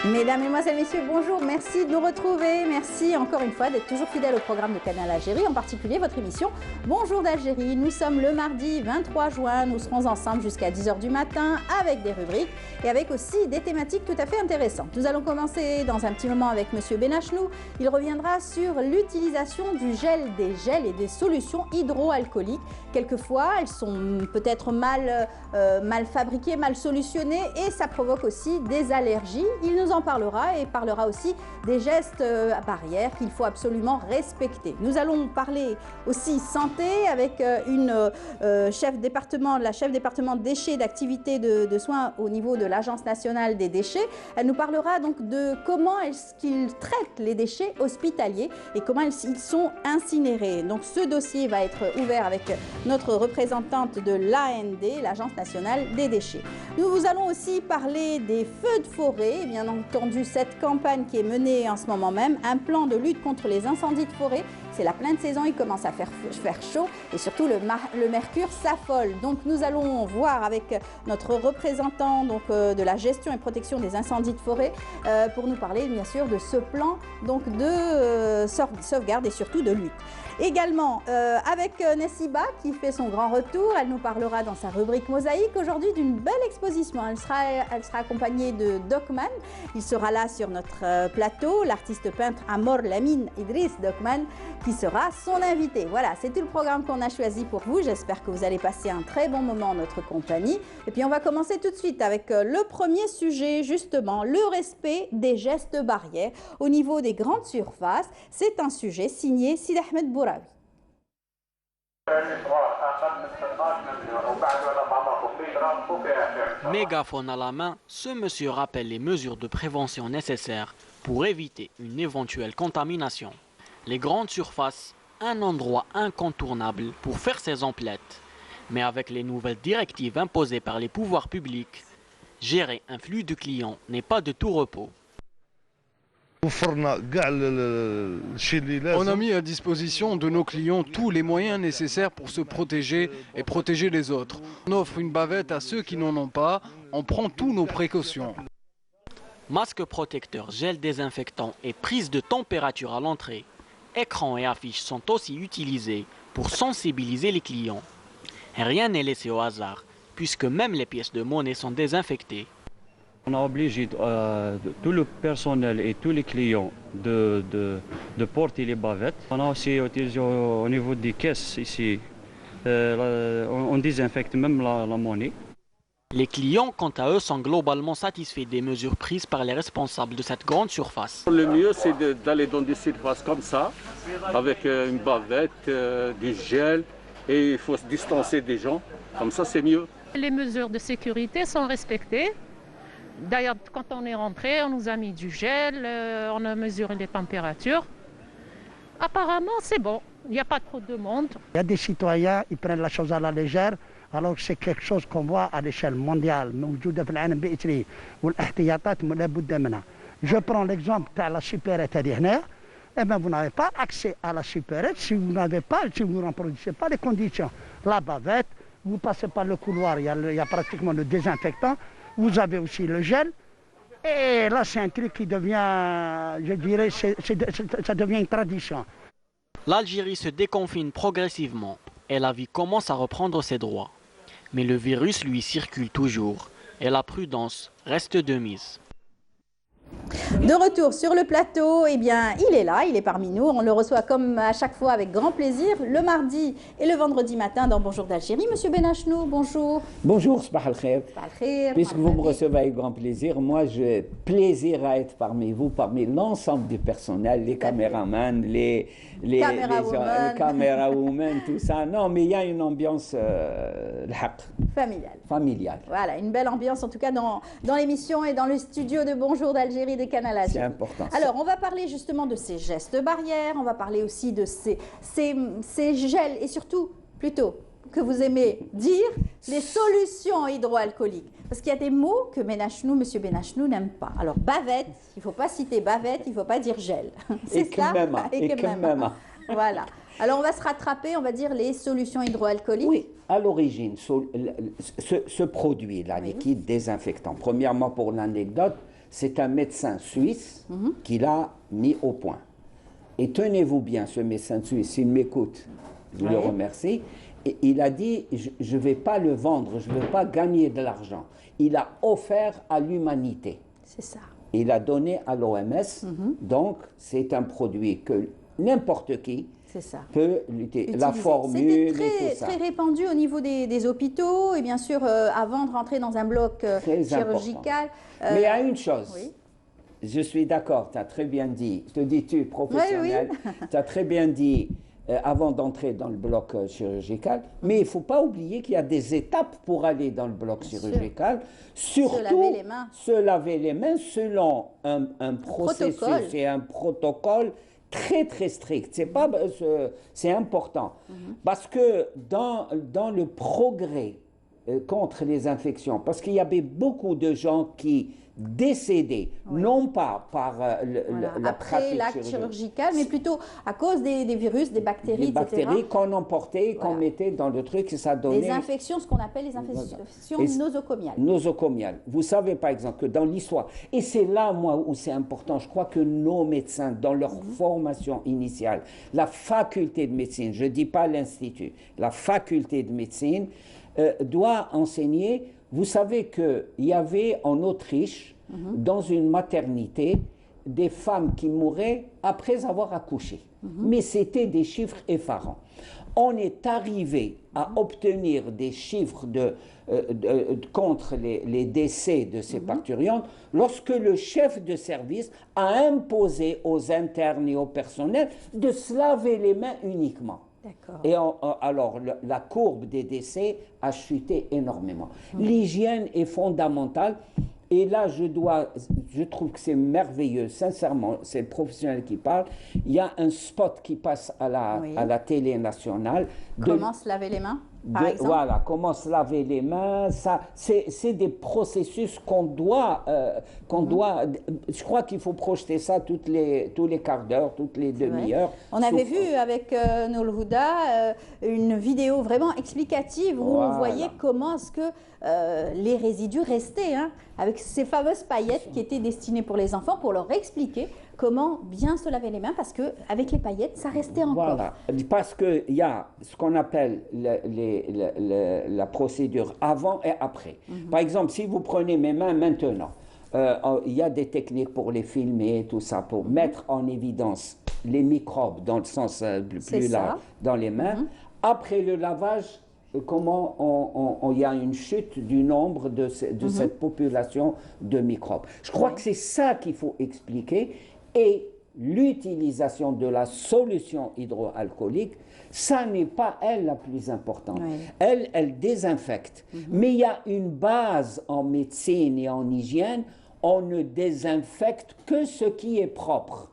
Mesdames, Mesdemoiselles, Messieurs, bonjour, merci de nous retrouver, merci encore une fois d'être toujours fidèles au programme de Canal Algérie, en particulier votre émission Bonjour d'Algérie. Nous sommes le mardi 23 juin, nous serons ensemble jusqu'à 10 h du matin avec des rubriques et avec aussi des thématiques tout à fait intéressantes. Nous allons commencer dans un petit moment avec Monsieur Benachnou. Il reviendra sur l'utilisation du gel, des gels et des solutions hydroalcooliques. Quelquefois, elles sont peut-être mal fabriquées, mal solutionnées et ça provoque aussi des allergies. Il nous en parlera et parlera aussi des gestes barrières qu'il faut absolument respecter. Nous allons parler aussi santé avec la chef département déchets d'activité de soins au niveau de l'Agence nationale des déchets. Elle nous parlera donc de comment est-ce qu'ils traitent les déchets hospitaliers et comment ils sont incinérés. Donc ce dossier va être ouvert avec notre représentante de l'AND, l'Agence nationale des déchets. Nous allons aussi parler des feux de forêt, bien entendu cette campagne qui est menée en ce moment même, un plan de lutte contre les incendies de forêt. C'est la pleine saison, il commence à faire chaud et surtout le mercure s'affole. Donc nous allons voir avec notre représentant de la gestion et protection des incendies de forêt pour nous parler bien sûr de ce plan donc, de sauvegarde et surtout de lutte. Également avec Nessiba qui fait son grand retour, elle nous parlera dans sa rubrique Mosaïque aujourd'hui d'une belle exposition. Elle sera accompagnée de Dokman, il sera là sur notre plateau, l'artiste peintre Amor Lamine Idriss Dokman qui sera son invité. Voilà, c'est tout le programme qu'on a choisi pour vous. J'espère que vous allez passer un très bon moment en notre compagnie. Et puis on va commencer tout de suite avec le premier sujet, justement, le respect des gestes barrières au niveau des grandes surfaces. C'est un sujet signé Sid Ahmed Bouraoui. Mégaphone à la main, ce monsieur rappelle les mesures de prévention nécessaires pour éviter une éventuelle contamination. Les grandes surfaces, un endroit incontournable pour faire ses emplettes. Mais avec les nouvelles directives imposées par les pouvoirs publics, gérer un flux de clients n'est pas de tout repos. On a mis à disposition de nos clients tous les moyens nécessaires pour se protéger et protéger les autres. On offre une bavette à ceux qui n'en ont pas, on prend toutes nos précautions. Masques protecteurs, gel désinfectant et prise de température à l'entrée. Écrans et affiches sont aussi utilisés pour sensibiliser les clients. Rien n'est laissé au hasard, puisque même les pièces de monnaie sont désinfectées. On a obligé tout le personnel et tous les clients de porter les bavettes. On a aussi utilisé au niveau des caisses ici, on désinfecte même la monnaie. Les clients, quant à eux, sont globalement satisfaits des mesures prises par les responsables de cette grande surface. Le mieux, c'est d'aller dans des surfaces comme ça, avec une bavette, du gel, et il faut se distancer des gens. Comme ça, c'est mieux. Les mesures de sécurité sont respectées. D'ailleurs, quand on est rentré, on nous a mis du gel, on a mesuré les températures. Apparemment, c'est bon. Il n'y a pas trop de monde. Il y a des citoyens, ils prennent la chose à la légère. Alors que c'est quelque chose qu'on voit à l'échelle mondiale. Je prends l'exemple de la supérette. Eh bien, vous n'avez pas accès à la supérette si vous ne reproduisez pas les conditions. La bavette, vous passez par le couloir, il y a pratiquement le désinfectant. Vous avez aussi le gel. Et là, c'est un truc qui devient, je dirais, ça devient une tradition. L'Algérie se déconfine progressivement et la vie commence à reprendre ses droits. Mais le virus, lui, circule toujours et la prudence reste de mise. De retour sur le plateau, eh bien, il est là, il est parmi nous. On le reçoit comme à chaque fois avec grand plaisir, le mardi et le vendredi matin dans Bonjour d'Algérie. Monsieur Benachnou, bonjour. Bonjour, Sabah al-Khair. Puisque vous me recevez avec grand plaisir, moi j'ai plaisir à être parmi vous, parmi l'ensemble du personnel, les caméramans, les camérawomen, tout ça. Non, mais il y a une ambiance familiale. Voilà, une belle ambiance en tout cas dans l'émission et dans le studio de Bonjour d'Algérie des Canal Algérie. C'est important. Alors, on va parler justement de ces gestes barrières, on va parler aussi de ces gels et surtout, plutôt, que vous aimez dire, les solutions hydroalcooliques. Parce qu'il y a des mots que monsieur Benachnou n'aime pas. Alors, bavette, il ne faut pas citer bavette, il ne faut pas dire gel. C'est ça. Et que même. Voilà. Alors, on va se rattraper, on va dire les solutions hydroalcooliques. Oui, à l'origine, ce produit, là, liquide désinfectant, premièrement pour l'anecdote, c'est un médecin suisse qui l'a mis au point. Et tenez-vous bien, ce médecin suisse, s'il m'écoute, je le remercie. Et il a dit, je ne vais pas le vendre, je ne veux pas gagner de l'argent. Il a offert à l'humanité. C'est ça. Il a donné à l'OMS, donc c'est un produit que n'importe qui peut lutter. La formule C'était et tout ça. très répandu au niveau des hôpitaux et bien sûr avant de rentrer dans un bloc chirurgical. Mais il y a une chose. Oui. Je suis d'accord, tu as très bien dit. Je te dis, tu, professionnel, tu as très bien dit avant d'entrer dans le bloc chirurgical. Mais il ne faut pas oublier qu'il y a des étapes pour aller dans le bloc chirurgical. Surtout, se laver les mains selon un processus et un protocole très très strict. C'est important. Parce que dans le progrès contre les infections, parce qu'il y avait beaucoup de gens qui décédés, non pas par la après l'acte chirurgical, mais plutôt à cause des virus, des bactéries, des bactéries qu'on emportait, qu'on mettait dans le truc, et ça donnait... Les infections, ce qu'on appelle les infections nosocomiales. Nosocomiales. Vous savez, par exemple, que dans l'histoire, et c'est là, moi, où c'est important, je crois que nos médecins, dans leur formation initiale, la faculté de médecine, je ne dis pas l'institut, la faculté de médecine doit enseigner. Vous savez qu'il y avait en Autriche, dans une maternité, des femmes qui mouraient après avoir accouché. Mais c'était des chiffres effarants. On est arrivé à obtenir des chiffres contre les décès de ces parturientes lorsque le chef de service a imposé aux internes et au personnel de se laver les mains uniquement. Et alors, la courbe des décès a chuté énormément. L'hygiène est fondamentale. Et là, je trouve que c'est merveilleux, sincèrement, c'est le professionnel qui parle. Il y a un spot qui passe à la télé nationale. Comment se laver les mains, par exemple? Voilà, comment se laver les mains. C'est des processus qu'on doit... je crois qu'il faut projeter ça tous les quarts d'heure, toutes les demi-heures. On avait vu avec Nour Houda une vidéo vraiment explicative où on voyait comment est-ce que les résidus restaient, avec ces fameuses paillettes qui étaient destinées pour les enfants, pour leur expliquer comment bien se laver les mains, parce qu'avec les paillettes, ça restait encore. Voilà, parce qu'il y a ce qu'on appelle la procédure avant et après. Par exemple, si vous prenez mes mains maintenant, il y a des techniques pour les filmer, tout ça, pour mettre en évidence les microbes, dans le sens plus large, dans les mains. Après le lavage, comment il y a une chute du nombre de cette population de microbes. Je crois que c'est ça qu'il faut expliquer. Et l'utilisation de la solution hydroalcoolique, ça n'est pas elle la plus importante. Elle désinfecte. Mais il y a une base en médecine et en hygiène, on ne désinfecte que ce qui est propre.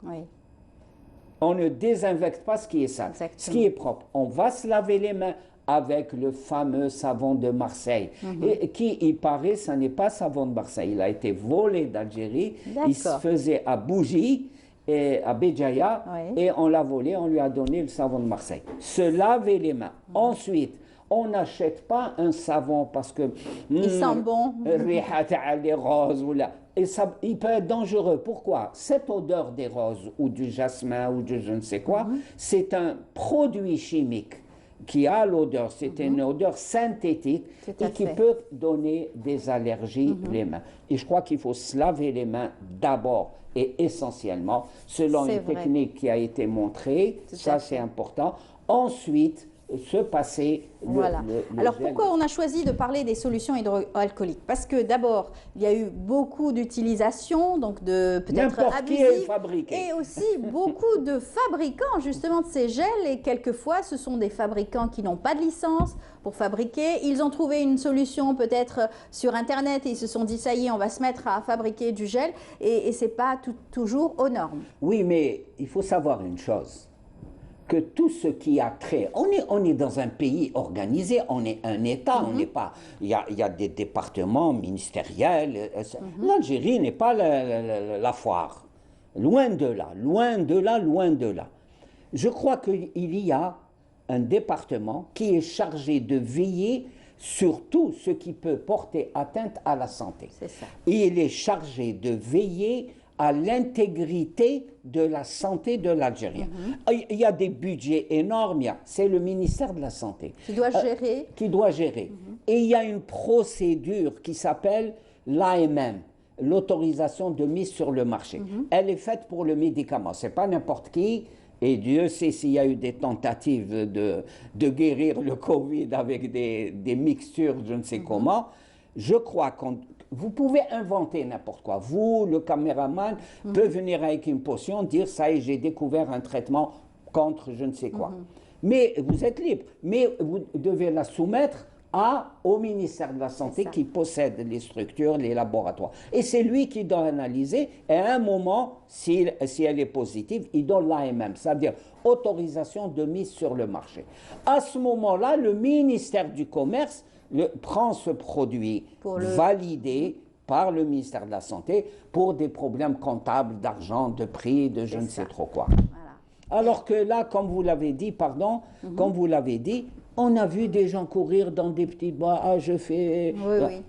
On ne désinfecte pas ce qui est sale. Ce qui est propre. On va se laver les mains avec le fameux savon de Marseille. Et qui, il paraît, ça n'est pas savon de Marseille. Il a été volé d'Algérie. Il se faisait à Bougie, et à Béjaïa, et on l'a volé, on lui a donné le savon de Marseille. Se laver les mains. Ensuite, on n'achète pas un savon parce que... il sent bon. Les roses, et ça, il peut être dangereux. Pourquoi? Cette odeur des roses, ou du jasmin, ou de je ne sais quoi, c'est un produit chimique qui a l'odeur, c'est une odeur synthétique et qui peut donner des allergies les mains. Et je crois qu'il faut se laver les mains d'abord et essentiellement, selon une technique qui a été montrée, ça c'est important. Ensuite, se passer Alors pourquoi on a choisi de parler des solutions hydroalcooliques? Parce que d'abord, il y a eu beaucoup d'utilisation, donc de peut-être abusives, et aussi beaucoup de fabricants justement de ces gels, et quelquefois ce sont des fabricants qui n'ont pas de licence pour fabriquer. Ils ont trouvé une solution peut-être sur internet et ils se sont dit ça y est, on va se mettre à fabriquer du gel, et c'est pas toujours aux normes. Oui, mais il faut savoir une chose, que tout ce qui a trait, on est dans un pays organisé, on est un État, on n'est pas, il y a des départements ministériels, l'Algérie n'est pas la foire, loin de là, loin de là, loin de là. Je crois qu'il y a un département qui est chargé de veiller surtout ce qui peut porter atteinte à la santé. C'est ça. Il est chargé de veiller à l'intégrité de la santé de l'Algérien. Il y a des budgets énormes, c'est le ministère de la Santé Qui doit gérer. qui doit gérer. Et il y a une procédure qui s'appelle l'AMM, l'autorisation de mise sur le marché. Elle est faite pour le médicament, c'est pas n'importe qui. Et Dieu sait s'il y a eu des tentatives de guérir le Covid avec des mixtures, je ne sais comment. Je crois qu'on... Vous pouvez inventer n'importe quoi. Vous, le caméraman, peut venir avec une potion, dire « ça y est, j'ai découvert un traitement contre je ne sais quoi ». Mais vous êtes libre. Mais vous devez la soumettre au ministère de la Santé qui possède les structures, les laboratoires. Et c'est lui qui doit analyser. Et à un moment, si elle est positive, il donne l'AMM, c'est-à-dire autorisation de mise sur le marché. À ce moment-là, le ministère du Commerce prend ce produit validé par le ministère de la Santé pour des problèmes comptables, d'argent, de prix, de je ne sais trop quoi. Voilà. Alors que là, comme vous l'avez dit, comme vous l'avez dit, on a vu des gens courir dans des petits bois, je fais...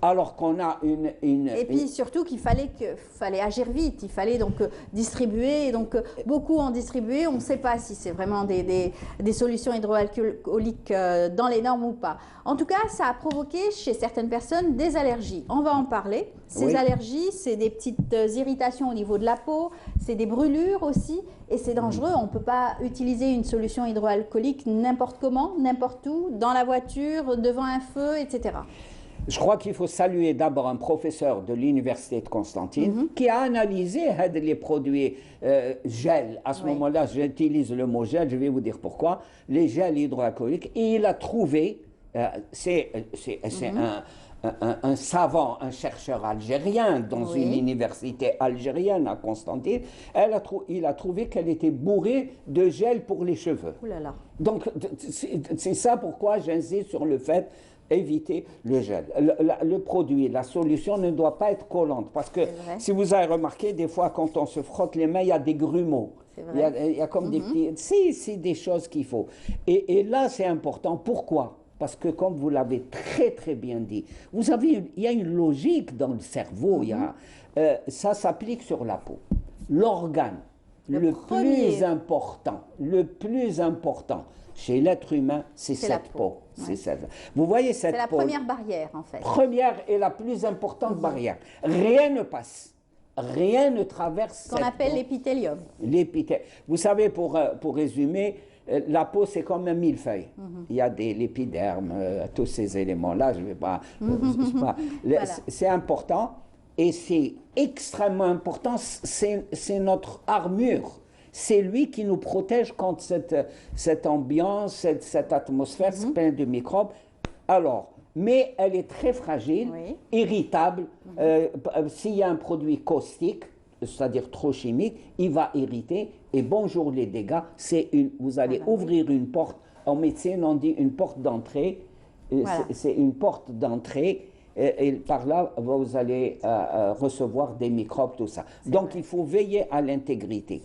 Alors qu'on a Et puis surtout qu'il fallait agir vite, il fallait donc distribuer, et donc beaucoup ont distribué, on ne sait pas si c'est vraiment des solutions hydroalcooliques dans les normes ou pas. En tout cas, ça a provoqué chez certaines personnes des allergies. On va en parler. Ces allergies, c'est des petites irritations au niveau de la peau, c'est des brûlures aussi, et c'est dangereux. On ne peut pas utiliser une solution hydroalcoolique n'importe comment, n'importe où, dans la voiture, devant un feu, etc. Je crois qu'il faut saluer d'abord un professeur de l'université de Constantine qui a analysé les produits gel. À ce moment-là, j'utilise le mot gel, je vais vous dire pourquoi. Les gels hydroalcooliques. Et il a trouvé, c'est un savant, un chercheur algérien dans une université algérienne à Constantine, il a trouvé qu'elle était bourrée de gel pour les cheveux. Ouh là là. Donc, c'est ça pourquoi j'insiste sur le fait éviter le gel. Le produit, la solution ne doit pas être collante. Parce que si vous avez remarqué, des fois, quand on se frotte les mains, il y a des grumeaux. Il y a comme des petits... C'est des choses qu'il faut. Et là, c'est important. Pourquoi ? Parce que, comme vous l'avez très, très bien dit, il y a une logique dans le cerveau. Ça s'applique sur la peau. L'organe le plus important chez l'être humain, c'est cette peau. Vous voyez cette peau. C'est la première barrière, en fait. Première et la plus importante barrière. Rien ne passe. Rien ne traverse cette peau. Qu'on appelle l'épithélium. Vous savez, pour résumer, la peau, c'est comme un millefeuille. Il y a l'épiderme, tous ces éléments-là, je ne vais pas... C'est important et c'est extrêmement important. C'est notre armure. C'est lui qui nous protège contre cette ambiance, cette atmosphère pleine de microbes. Alors, mais elle est très fragile, irritable. S'il y a un produit caustique, c'est-à-dire trop chimique, il va irriter. Et bonjour les dégâts, vous allez ouvrir une porte. En médecine, on dit une porte d'entrée. C'est une porte d'entrée. Et par là, vous allez recevoir des microbes, tout ça. Donc, il faut veiller à l'intégrité.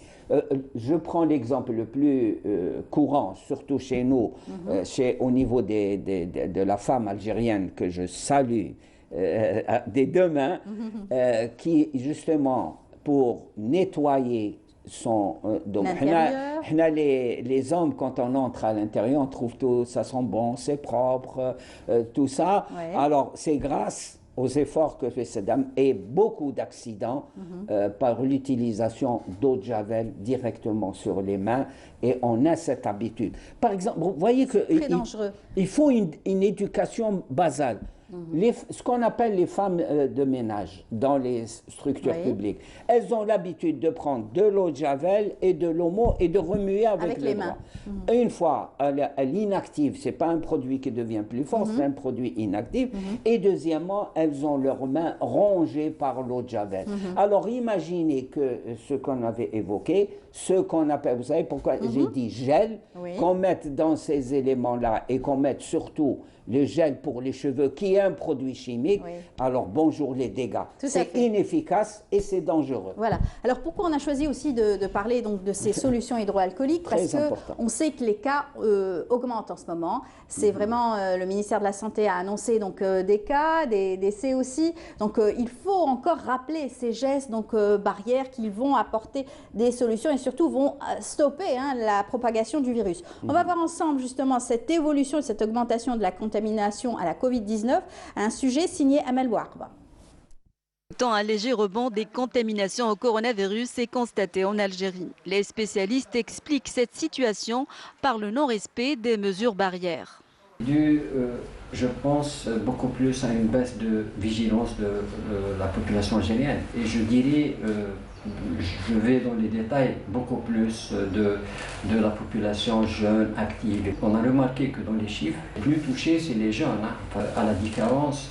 Je prends l'exemple le plus courant, surtout chez nous, au niveau de la femme algérienne que je salue des deux mains, qui, justement, pour nettoyer donc, les hommes, quand on entre à l'intérieur, on trouve tout, ça sent bon, c'est propre, tout ça. Alors, c'est grâce aux efforts que fait cette dame et beaucoup d'accidents par l'utilisation d'eau de Javel directement sur les mains. Et on a cette habitude. Par exemple, vous voyez qu'il faut une éducation basale. Ce qu'on appelle les femmes de ménage dans les structures publiques, elles ont l'habitude de prendre de l'eau de Javel et de l'omo et de remuer avec les mains. Une fois, elle inactive, ce n'est pas un produit qui devient plus fort, c'est un produit inactif. Et deuxièmement, elles ont leurs mains rongées par l'eau de Javel. Alors imaginez que ce qu'on avait évoqué, ce qu'on appelle, vous savez pourquoi j'ai dit gel, qu'on mette dans ces éléments-là et qu'on mette surtout le gel pour les cheveux, qui est un produit chimique, alors bonjour les dégâts. C'est inefficace et c'est dangereux. Voilà. Alors pourquoi on a choisi aussi de parler donc de ces solutions hydroalcooliques? Parce qu'on sait que les cas augmentent en ce moment. C'est vraiment, le ministère de la Santé a annoncé donc, des cas, des décès aussi. Donc il faut encore rappeler ces gestes donc, barrières qui vont apporter des solutions et surtout vont stopper la propagation du virus. On va voir ensemble justement cette évolution et cette augmentation de la contamination à la Covid-19, un sujet signé Amel Bouarba. Un léger rebond des contaminations au coronavirus est constaté en Algérie. Les spécialistes expliquent cette situation par le non-respect des mesures barrières. Je pense beaucoup plus à une baisse de vigilance de la population algérienne. Et je dirais, je vais dans les détails, beaucoup plus de la population jeune, active. On a remarqué que dans les chiffres, les plus touchés, c'est les jeunes, à la différence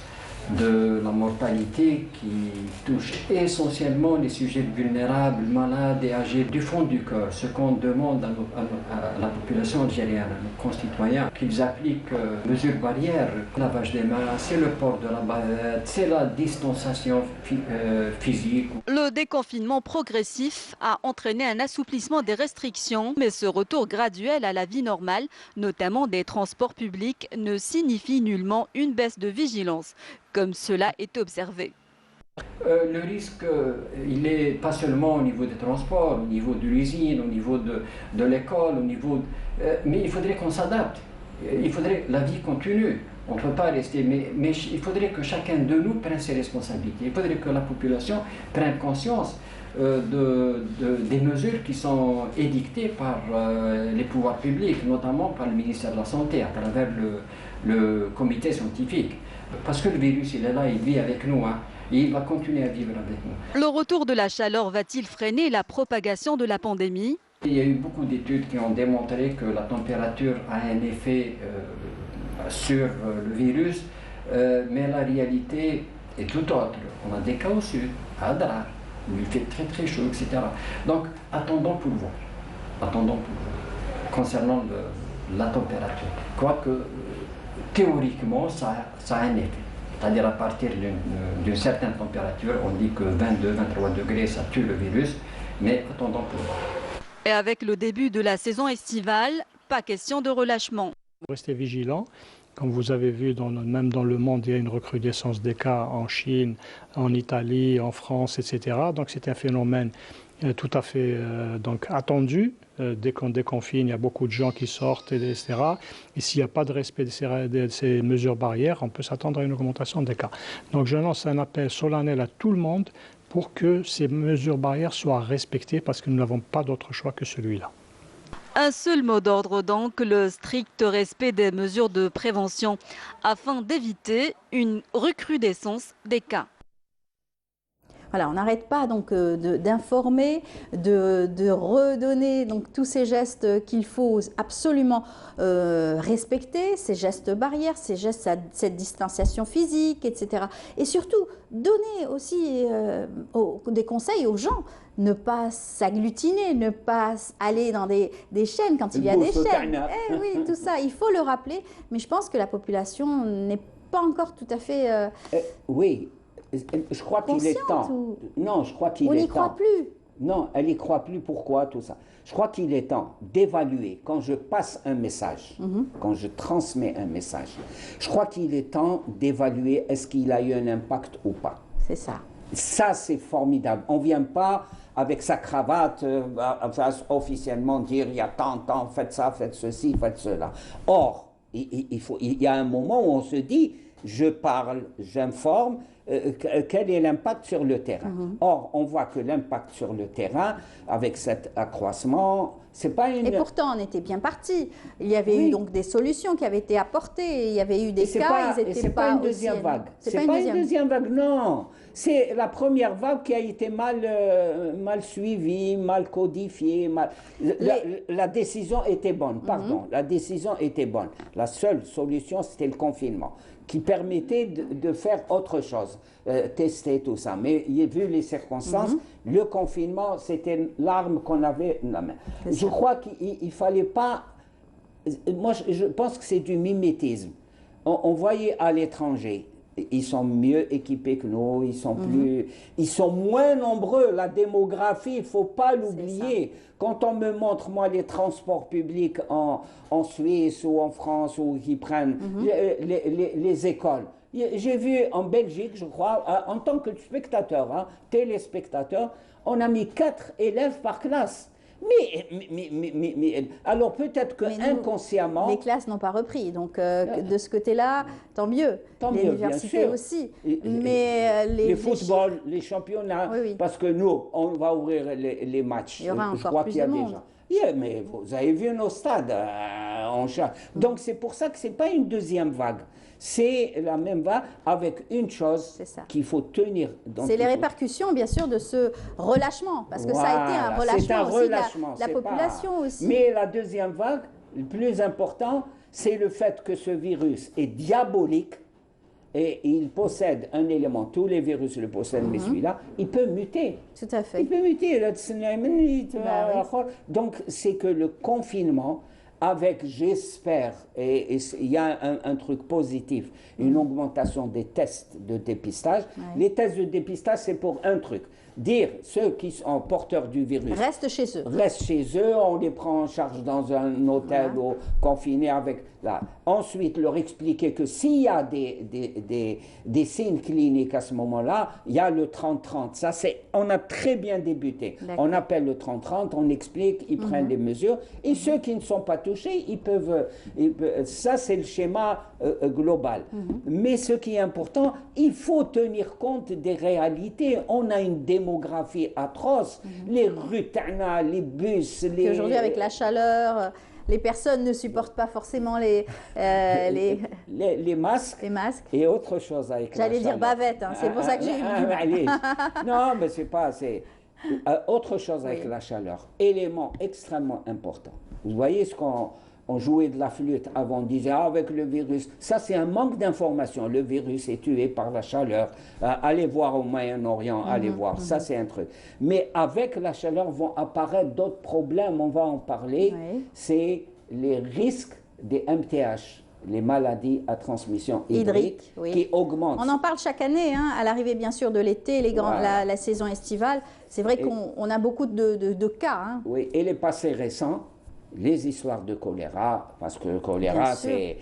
de la mortalité qui touche essentiellement les sujets vulnérables, malades et âgés du fond du cœur. Ce qu'on demande à la population algérienne, à nos concitoyens, qu'ils appliquent mesures barrières, le lavage des mains, c'est le port de la bavette, c'est la distanciation physique. Le déconfinement progressif a entraîné un assouplissement des restrictions, mais ce retour graduel à la vie normale, notamment des transports publics, ne signifie nullement une baisse de vigilance, comme cela est observé. Le risque, il n'est pas seulement au niveau des transports, au niveau de l'usine, au niveau de l'école, mais il faudrait qu'on s'adapte. La vie continue. On ne peut pas rester, mais il faudrait que chacun de nous prenne ses responsabilités. Il faudrait que la population prenne conscience des mesures qui sont édictées par les pouvoirs publics, notamment par le ministère de la Santé, à travers le comité scientifique. Parce que le virus, il est là, il vit avec nous, et il va continuer à vivre avec nous. Le retour de la chaleur va-t-il freiner la propagation de la pandémie? Il y a eu beaucoup d'études qui ont démontré que la température a un effet sur le virus, mais la réalité est tout autre. On a des cas au sud, à Adrar, où il fait très très chaud, etc. Donc attendons pour voir. Attendons pour voir. Concernant la température. Quoique, théoriquement, ça a un effet. C'est-à-dire à partir d'une certaine température, on dit que 22-23 degrés, ça tue le virus, mais attendons pour voir. Et avec le début de la saison estivale, pas question de relâchement. Restez vigilants. Comme vous avez vu, même dans le monde, il y a une recrudescence des cas en Chine, en Italie, en France, etc. Donc c'est un phénomène tout à fait attendu. Dès qu'on déconfine, il y a beaucoup de gens qui sortent, etc. Et s'il n'y a pas de respect de ces mesures barrières, on peut s'attendre à une augmentation des cas. Donc je lance un appel solennel à tout le monde pour que ces mesures barrières soient respectées, parce que nous n'avons pas d'autre choix que celui-là. Un seul mot d'ordre donc, le strict respect des mesures de prévention, afin d'éviter une recrudescence des cas. Voilà, on n'arrête pas donc d'informer, de redonner donc tous ces gestes qu'il faut absolument respecter, ces gestes barrières, ces gestes, cette distanciation physique, etc. Et surtout, donner aussi des conseils aux gens. Ne pas s'agglutiner, ne pas aller dans des chaînes quand il y a des chaînes. Eh oui, tout ça, il faut le rappeler. Mais je pense que la population n'est pas encore tout à fait... oui. Je crois qu'il est temps. Non, je crois qu'il est temps. On n'y croit plus. Non, elle n'y croit plus. Pourquoi tout ça? Je crois qu'il est temps d'évaluer quand je passe un message, quand je transmets un message. Je crois qu'il est temps d'évaluer est-ce qu'il a eu un impact ou pas. C'est ça. Ça, c'est formidable. On ne vient pas avec sa cravate officiellement dire il y a tant, faites ça, faites ceci, faites cela. Or, il y a un moment où on se dit je parle, j'informe, quel est l'impact sur le terrain. Or, on voit que l'impact sur le terrain, avec cet accroissement, c'est pas une... Et pourtant, on était bien parti. Il y avait eu donc des solutions qui avaient été apportées, il y avait eu des cas, ils étaient pas une deuxième vague. C'est pas une deuxième vague, non. C'est la première vague qui a été mal suivie, mal codifiée. La décision était bonne, pardon. La décision était bonne. La seule solution, c'était le confinement, qui permettait de faire autre chose, tester tout ça. Mais vu les circonstances, le confinement, c'était l'arme qu'on avait dans la main. Je crois qu'il ne fallait pas... Moi, je pense que c'est du mimétisme. On voyait à l'étranger Ils sont mieux équipés que nous, ils sont moins nombreux. La démographie, il ne faut pas l'oublier. Quand on me montre, moi, les transports publics en Suisse ou en France, ou qui prennent les écoles, j'ai vu en Belgique, je crois, en tant que spectateur, téléspectateur, on a mis 4 élèves par classe. Mais alors peut-être que inconsciemment... Les classes n'ont pas repris, donc de ce côté-là, tant mieux. Les universités aussi. Mais les footballs, les championnats, parce que nous, on va ouvrir les matchs. Il y aura encore plus de monde. Mais vous avez vu nos stades Donc c'est pour ça que ce n'est pas une deuxième vague. C'est la même vague avec une chose qu'il faut tenir. C'est les répercussions, bien sûr, de ce relâchement. Parce que ça a été un relâchement, aussi de la population aussi. Mais la deuxième vague, le plus important, c'est le fait que ce virus est diabolique et il possède un élément. Tous les virus le possèdent, mais celui-là, il peut muter. Tout à fait. Il peut muter. Donc, c'est que le confinement, avec, j'espère, et il y a un truc positif, une augmentation des tests de dépistage. Les tests de dépistage, c'est pour un truc. Dire ceux qui sont porteurs du virus restent chez eux. Restent chez eux, on les prend en charge dans un hôtel ou confinés avec là. Ensuite, leur expliquer que s'il y a des signes cliniques à ce moment-là, il y a le 30-30. Ça, on a très bien débuté. On appelle le 30-30, on explique, ils prennent des mesures. Et ceux qui ne sont pas touchés, ils peuvent ça, c'est le schéma global. Mais ce qui est important, il faut tenir compte des réalités. On a une démographie atroce. Les rues, les bus, Aujourd'hui, avec la chaleur, les personnes ne supportent pas forcément les masques. Et autre chose avec la chaleur. J'allais dire bavette, c'est pour ça que j'ai eu Non, mais c'est pas... autre chose avec la chaleur. Élément extrêmement important. Vous voyez ce qu'on jouait de la flûte avant, on disait avec le virus, ça c'est un manque d'information, le virus est tué par la chaleur, allez voir au Moyen-Orient, allez voir, ça c'est un truc. Mais avec la chaleur vont apparaître d'autres problèmes, on va en parler, c'est les risques des MTH, les maladies à transmission hydrique qui augmentent. On en parle chaque année, à l'arrivée bien sûr de l'été, la saison estivale, c'est vrai qu'on a beaucoup de cas. Oui, et les passés récents, les histoires de choléra, parce que le choléra, c'est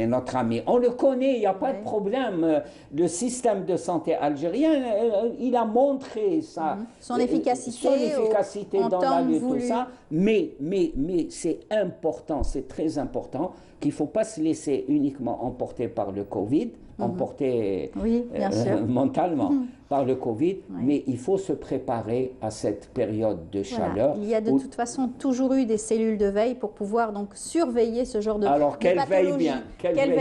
notre ami. On le connaît, il n'y a pas de problème. Le système de santé algérien, il a montré ça. Son efficacité dans la lutte, tout ça. Mais c'est important, c'est très important qu'il ne faut pas se laisser uniquement emporter par le Covid, emporter mentalement par le Covid, mais il faut se préparer à cette période de chaleur. Il y a de toute façon toujours eu des cellules de veille pour pouvoir donc surveiller ce genre de Alors qu'elle veille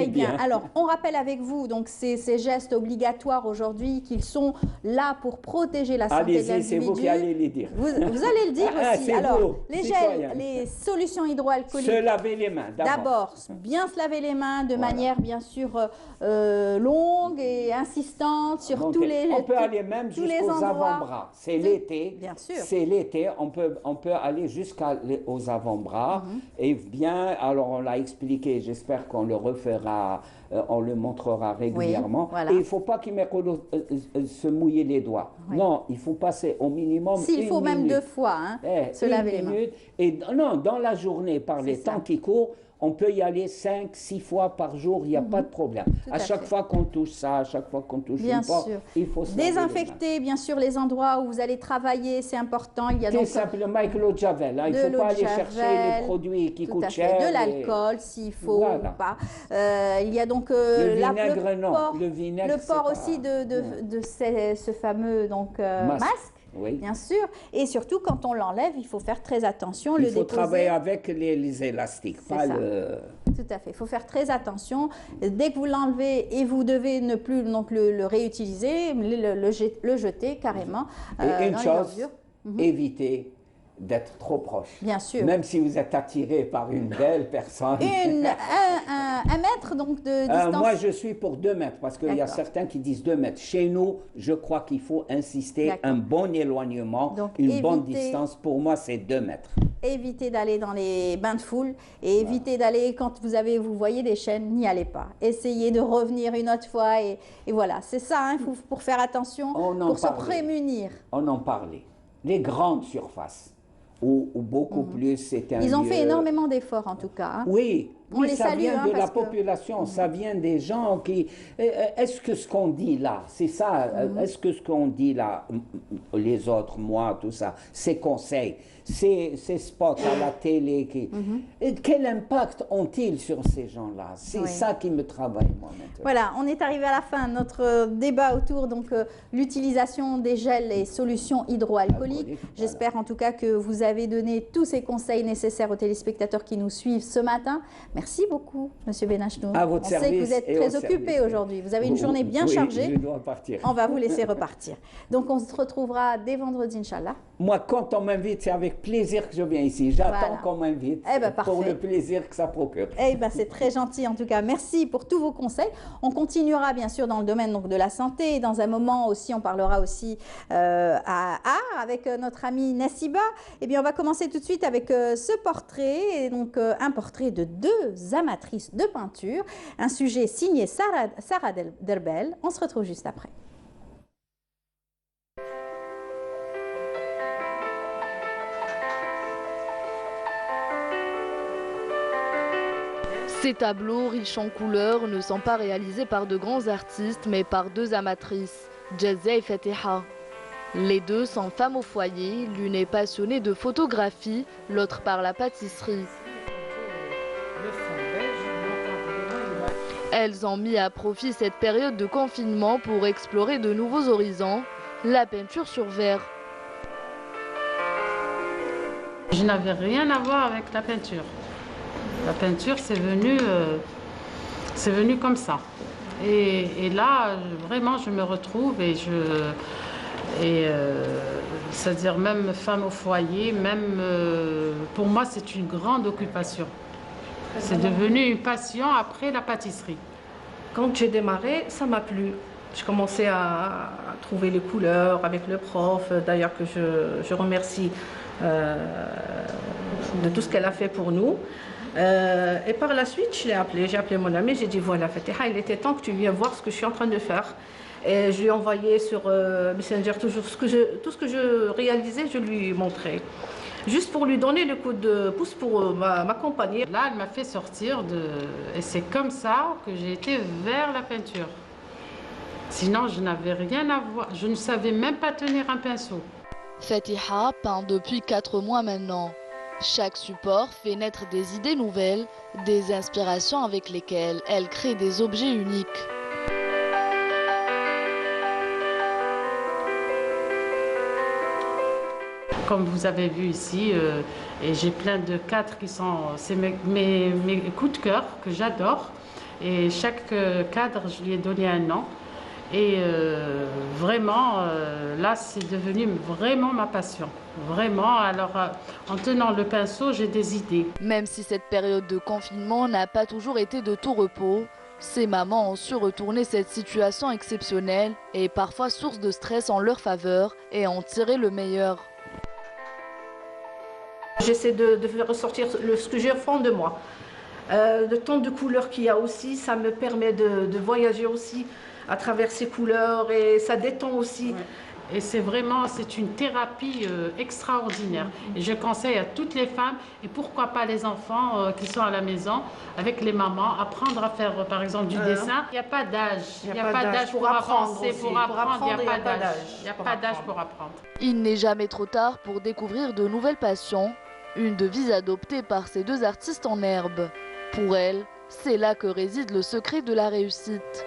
bien. Alors on rappelle avec vous donc ces gestes obligatoires aujourd'hui qu'ils sont là pour protéger la santé de l'individu. C'est vous qui allez les dire. Vous allez le dire aussi. Alors les gels, les solutions hydroalcooliques. Se laver les mains d'abord. Bien se laver les mains de manière bien sûr longue et insistante sur tous les on peut aller même jusqu'aux avant-bras. C'est l'été. Bien sûr. C'est l'été. On peut aller jusqu'aux avant-bras. Et bien, alors on l'a expliqué, j'espère qu'on le refera, on le montrera régulièrement. Et il ne faut pas qu'il se mouiller les doigts. Non, il faut passer au minimum S'il faut même 2 fois, se laver les mains. Et non, dans la journée, par les temps qui courent, on peut y aller 5-6 fois par jour, il n'y a pas de problème. À chaque fois qu'on touche ça, à chaque fois qu'on touche une porte, il faut se désinfecter, bien sûr, les endroits où vous allez travailler, c'est important. Il y a donc simplement avec l'eau de javel. Il ne faut pas aller chercher les produits qui coûtent cher. De l'alcool, s'il faut ou pas. Il y a donc le port aussi de ce fameux masque. Oui. Bien sûr. Et surtout, quand on l'enlève, il faut faire très attention. Il faut travailler avec les élastiques, pas le... Tout à fait. Il faut faire très attention. Dès que vous l'enlevez et vous devez ne plus donc, le réutiliser, le jeter carrément. Et une chose, évitez d'être trop proche. Bien sûr. Même si vous êtes attiré par une belle personne. 1 mètre donc de distance. Moi, je suis pour 2 mètres parce qu'il y a certains qui disent 2 mètres. Chez nous, je crois qu'il faut insister un bon éloignement, donc, une bonne distance. Pour moi, c'est 2 mètres. évitez d'aller dans les bains de foule et évitez d'aller, quand vous voyez des chaînes, n'y allez pas. Essayez de revenir une autre fois et voilà, c'est ça, hein, pour faire attention, pour se prémunir. On en parlait. Les grandes surfaces, où beaucoup plus c'est un Ils ont lieu... fait énormément d'efforts en tout cas. Hein. Oui, on les ça salue, vient hein, de la population, ça vient des gens qui... Est-ce que ce qu'on dit là, c'est ça, est-ce que ce qu'on dit là, les autres, moi, tout ça, ces conseils, ces spots à la télé, quel impact ont-ils sur ces gens-là? C'est ça qui me travaille, moi, maintenant. Voilà, on est arrivé à la fin de notre débat autour de l'utilisation des gels et solutions hydroalcooliques. J'espère en tout cas que vous avez donné tous ces conseils nécessaires aux téléspectateurs qui nous suivent ce matin. Merci beaucoup, Monsieur Benachnour. À votre service. On sait que vous êtes très occupé aujourd'hui. Vous avez une journée bien chargée. Je dois partir. On va vous laisser repartir. Donc, on se retrouvera dès vendredi, Inch'Allah. Moi, quand on m'invite, c'est avec plaisir que je viens ici. J'attends qu'on m'invite pour le plaisir que ça procure. Eh ben, c'est très gentil, en tout cas. Merci pour tous vos conseils. On continuera, bien sûr, dans le domaine de la santé. Dans un moment aussi, on parlera aussi à art avec notre amie Nassiba. Eh bien, on va commencer tout de suite avec ce portrait. Et donc, un portrait de deux amatrices de peinture. Un sujet signé Sarah Derbel. On se retrouve juste après. Ces tableaux, riches en couleurs, ne sont pas réalisés par de grands artistes, mais par deux amatrices, Jazia et Fatiha. Les deux sont femmes au foyer, l'une est passionnée de photographie, l'autre par la pâtisserie. Elles ont mis à profit cette période de confinement pour explorer de nouveaux horizons, la peinture sur verre. Je n'avais rien à voir avec la peinture. La peinture, c'est venu comme ça. Et là, vraiment, je me retrouve c'est-à-dire même femme au foyer, même pour moi, c'est une grande occupation. C'est devenu une passion après la pâtisserie. Quand j'ai démarré, ça m'a plu. Je commençais à trouver les couleurs avec le prof, d'ailleurs que je remercie de tout ce qu'elle a fait pour nous. Et par la suite, j'ai appelé mon ami, j'ai dit voilà Fatiha, il était temps que tu viennes voir ce que je suis en train de faire. Et je lui ai envoyé sur Messenger tout ce que je réalisais, je lui montrais. Juste pour lui donner le coup de pouce pour m'accompagner. Là, elle m'a fait sortir et c'est comme ça que j'ai été vers la peinture. Sinon, je n'avais rien à voir, je ne savais même pas tenir un pinceau. Fatiha peint depuis 4 mois maintenant. Chaque support fait naître des idées nouvelles, des inspirations avec lesquelles elle crée des objets uniques. Comme vous avez vu ici, et j'ai plein de cadres qui sont... C'est mes coups de cœur que j'adore. Et chaque cadre, je lui ai donné un nom. Et vraiment, là, c'est devenu vraiment ma passion. Vraiment, alors en tenant le pinceau, j'ai des idées. Même si cette période de confinement n'a pas toujours été de tout repos, ces mamans ont su retourner cette situation exceptionnelle et parfois source de stress en leur faveur et en tirer le meilleur. J'essaie de faire ressortir ce que j'ai au fond de moi. Le ton de couleurs qu'il y a aussi, ça me permet de voyager aussi à travers ces couleurs et ça détend aussi. Ouais. Et c'est une thérapie extraordinaire. Et je conseille à toutes les femmes, et pourquoi pas les enfants qui sont à la maison, avec les mamans, apprendre à faire par exemple du dessin. Il n'y a pas d'âge. Il n'y a pas d'âge pour apprendre. Pour apprendre, il n'y a pas d'âge. Il n'y a pas d'âge pour apprendre. Il n'est jamais trop tard pour découvrir de nouvelles passions. Une devise adoptée par ces deux artistes en herbe. Pour elles, c'est là que réside le secret de la réussite.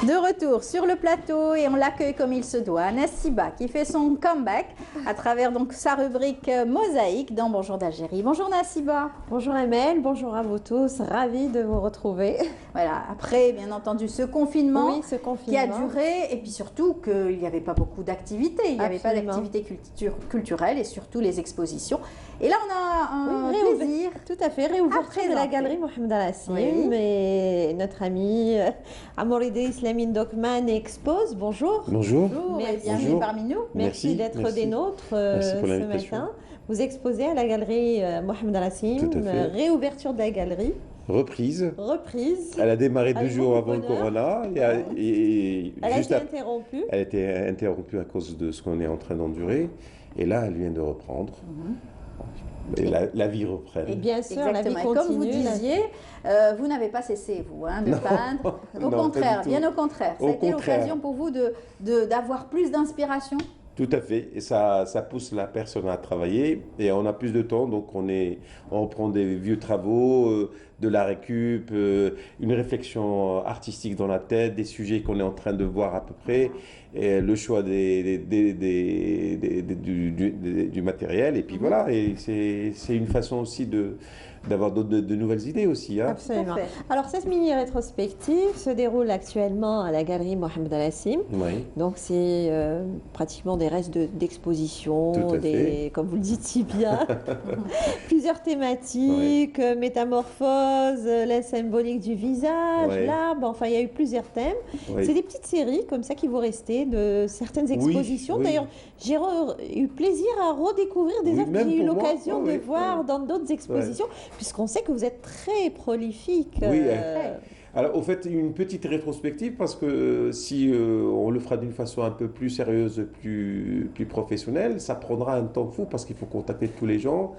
De retour sur le plateau et on l'accueille comme il se doit, Nassiba qui fait son comeback à travers donc sa rubrique Mosaïque dans Bonjour d'Algérie. Bonjour Nassiba. Bonjour Amel, bonjour à vous tous, ravie de vous retrouver. Voilà, après bien entendu ce confinement, qui a duré et puis surtout qu'il n'y avait pas beaucoup d'activités, il n'y avait pas d'activités culturelles et surtout les expositions. Et là, on a un plaisir. Tout à fait, réouverture de la galerie Mohamed Al-Hassim. Et notre ami Amoride Islamine Dokman expose. Bonjour. Bonjour. Bienvenue parmi nous. Merci d'être des nôtres ce matin. Vous exposez à la galerie Mohamed Al-Hassim. Réouverture de la galerie. Reprise. Elle a démarré 2 jours avant le corona. Elle a été interrompue. Elle a été interrompue à cause de ce qu'on est en train d'endurer. Et là, elle vient de reprendre. Et la vie reprend. Et bien sûr, la vie continue. Comme vous disiez, vous n'avez pas cessé, vous, de peindre. Au contraire, bien au contraire. Ça a été l'occasion pour vous d'avoir plus d'inspiration. Tout à fait, et ça pousse la personne à travailler et on a plus de temps, donc on reprend des vieux travaux, de la récup, une réflexion artistique dans la tête, des sujets qu'on est en train de voir à peu près, et le choix du matériel, et puis voilà, et c'est une façon aussi d'avoir de nouvelles idées aussi. Absolument. Alors cette mini rétrospective se déroule actuellement à la galerie Mohamed Al-Hassim. Donc c'est pratiquement des restes d'exposition, comme vous le dites si bien, plusieurs thématiques, métamorphose, la symbolique du visage, l'arbre, enfin il y a eu plusieurs thèmes. C'est des petites séries comme ça qui vont rester de certaines expositions. D'ailleurs, j'ai eu plaisir à redécouvrir des œuvres que j'ai eu l'occasion de voir dans d'autres expositions. Puisqu'on sait que vous êtes très prolifique. Oui, alors au fait, une petite rétrospective, parce que si on le fera d'une façon un peu plus sérieuse, plus professionnelle, ça prendra un temps fou, parce qu'il faut contacter tous les gens.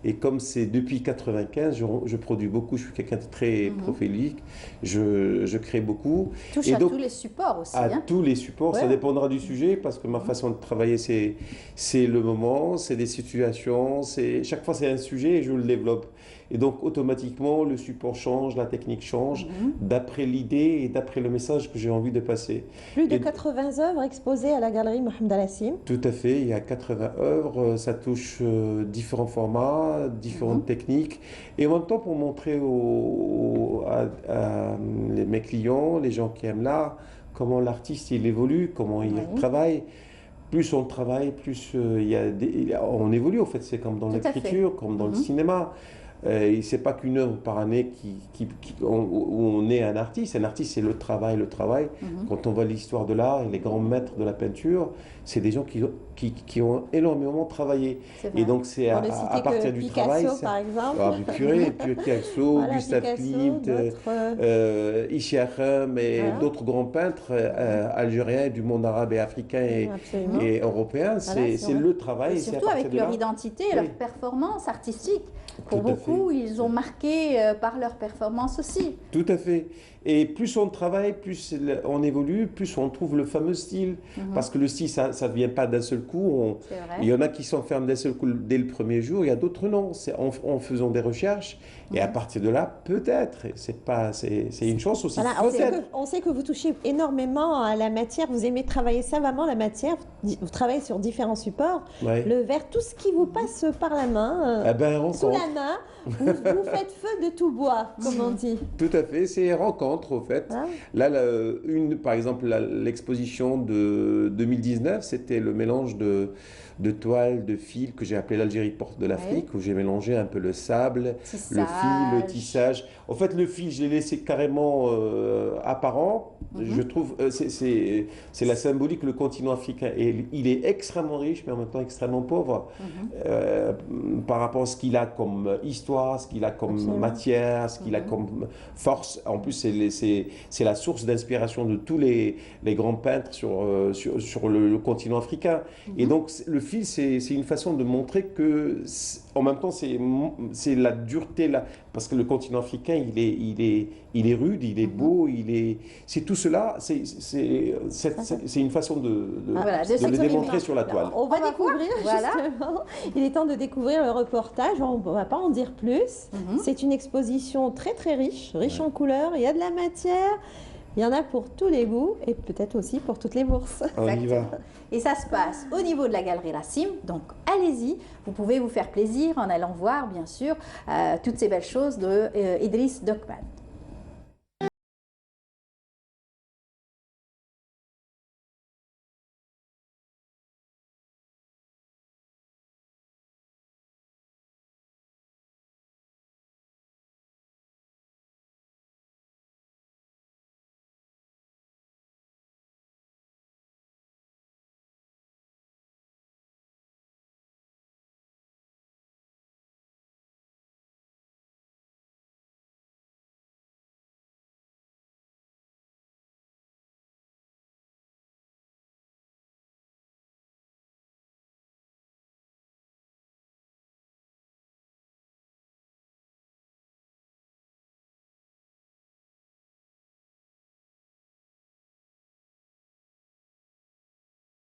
Et comme c'est depuis 1995, je produis beaucoup, je suis quelqu'un de très prolifique, je crée beaucoup. Touche à tous les supports aussi. Tous les supports, ça dépendra du sujet, parce que ma façon de travailler, c'est le moment, c'est des situations, chaque fois c'est un sujet et je le développe. Et donc, automatiquement, le support change, la technique change, d'après l'idée et d'après le message que j'ai envie de passer. Plus de 80 œuvres exposées à la galerie Mohamed Al-Hassim. Tout à fait, il y a 80 œuvres, ça touche différents formats, différentes techniques. Et en même temps, pour montrer à mes clients, les gens qui aiment l'art, comment l'artiste il évolue, comment il travaille. Plus on travaille, plus on évolue. En fait, c'est comme dans l'écriture, comme dans le cinéma. C'est pas qu'une œuvre par année où on est un artiste. Un artiste, c'est le travail. Quand on voit l'histoire de l'art et les grands maîtres de la peinture, c'est des gens qui ont énormément travaillé. Et donc, c'est à partir du travail. Picasso, par exemple. Picasso, Gustave Klimt, Ishi Hakem et d'autres grands peintres algériens du monde arabe et africain et européen. C'est le travail. Et surtout avec leur identité, leur performance artistique. Pour beaucoup, ils ont marqué par leur performance aussi. Tout à fait. Et plus on travaille, plus on évolue, plus on trouve le fameux style. Parce que le style, ça ne vient pas d'un seul coup. Il y en a qui s'enferment d'un seul coup dès le premier jour, il y a d'autres non. C'est en faisant des recherches. Et à partir de là, peut-être, c'est une chance aussi. Voilà, on sait que vous touchez énormément à la matière, vous aimez travailler savamment la matière, vous travaillez sur différents supports, le verre, tout ce qui vous passe par la main, sous la main, vous faites feu de tout bois, comme on dit. Tout à fait, c'est rencontre au fait. Là, par exemple, l'exposition de 2019, c'était le mélange de toiles, de fils que j'ai appelé l'Algérie porte de l'Afrique, où j'ai mélangé un peu le sable, le fil, le tissage. En fait, le fil, je l'ai laissé carrément apparent. Je trouve, c'est la symbolique, le continent africain. Et il est extrêmement riche, mais en même temps extrêmement pauvre par rapport à ce qu'il a comme histoire, ce qu'il a comme matière, ce qu'il a comme force. En plus, c'est la source d'inspiration de tous les grands peintres sur le continent africain. Et donc, le fil, c'est une façon de montrer que, en même temps, c'est la dureté, parce que le continent africain, il est rude, il est beau, c'est tout cela, c'est une façon de le démontrer sur la toile. On va découvrir, justement. Il est temps de découvrir le reportage, on ne va pas en dire plus. C'est une exposition très très riche en couleurs, il y a de la matière. Il y en a pour tous les goûts et peut-être aussi pour toutes les bourses. On y va. Et ça se passe au niveau de la galerie Al-Hassim. Donc allez-y, vous pouvez vous faire plaisir en allant voir bien sûr toutes ces belles choses de Idriss Dokman.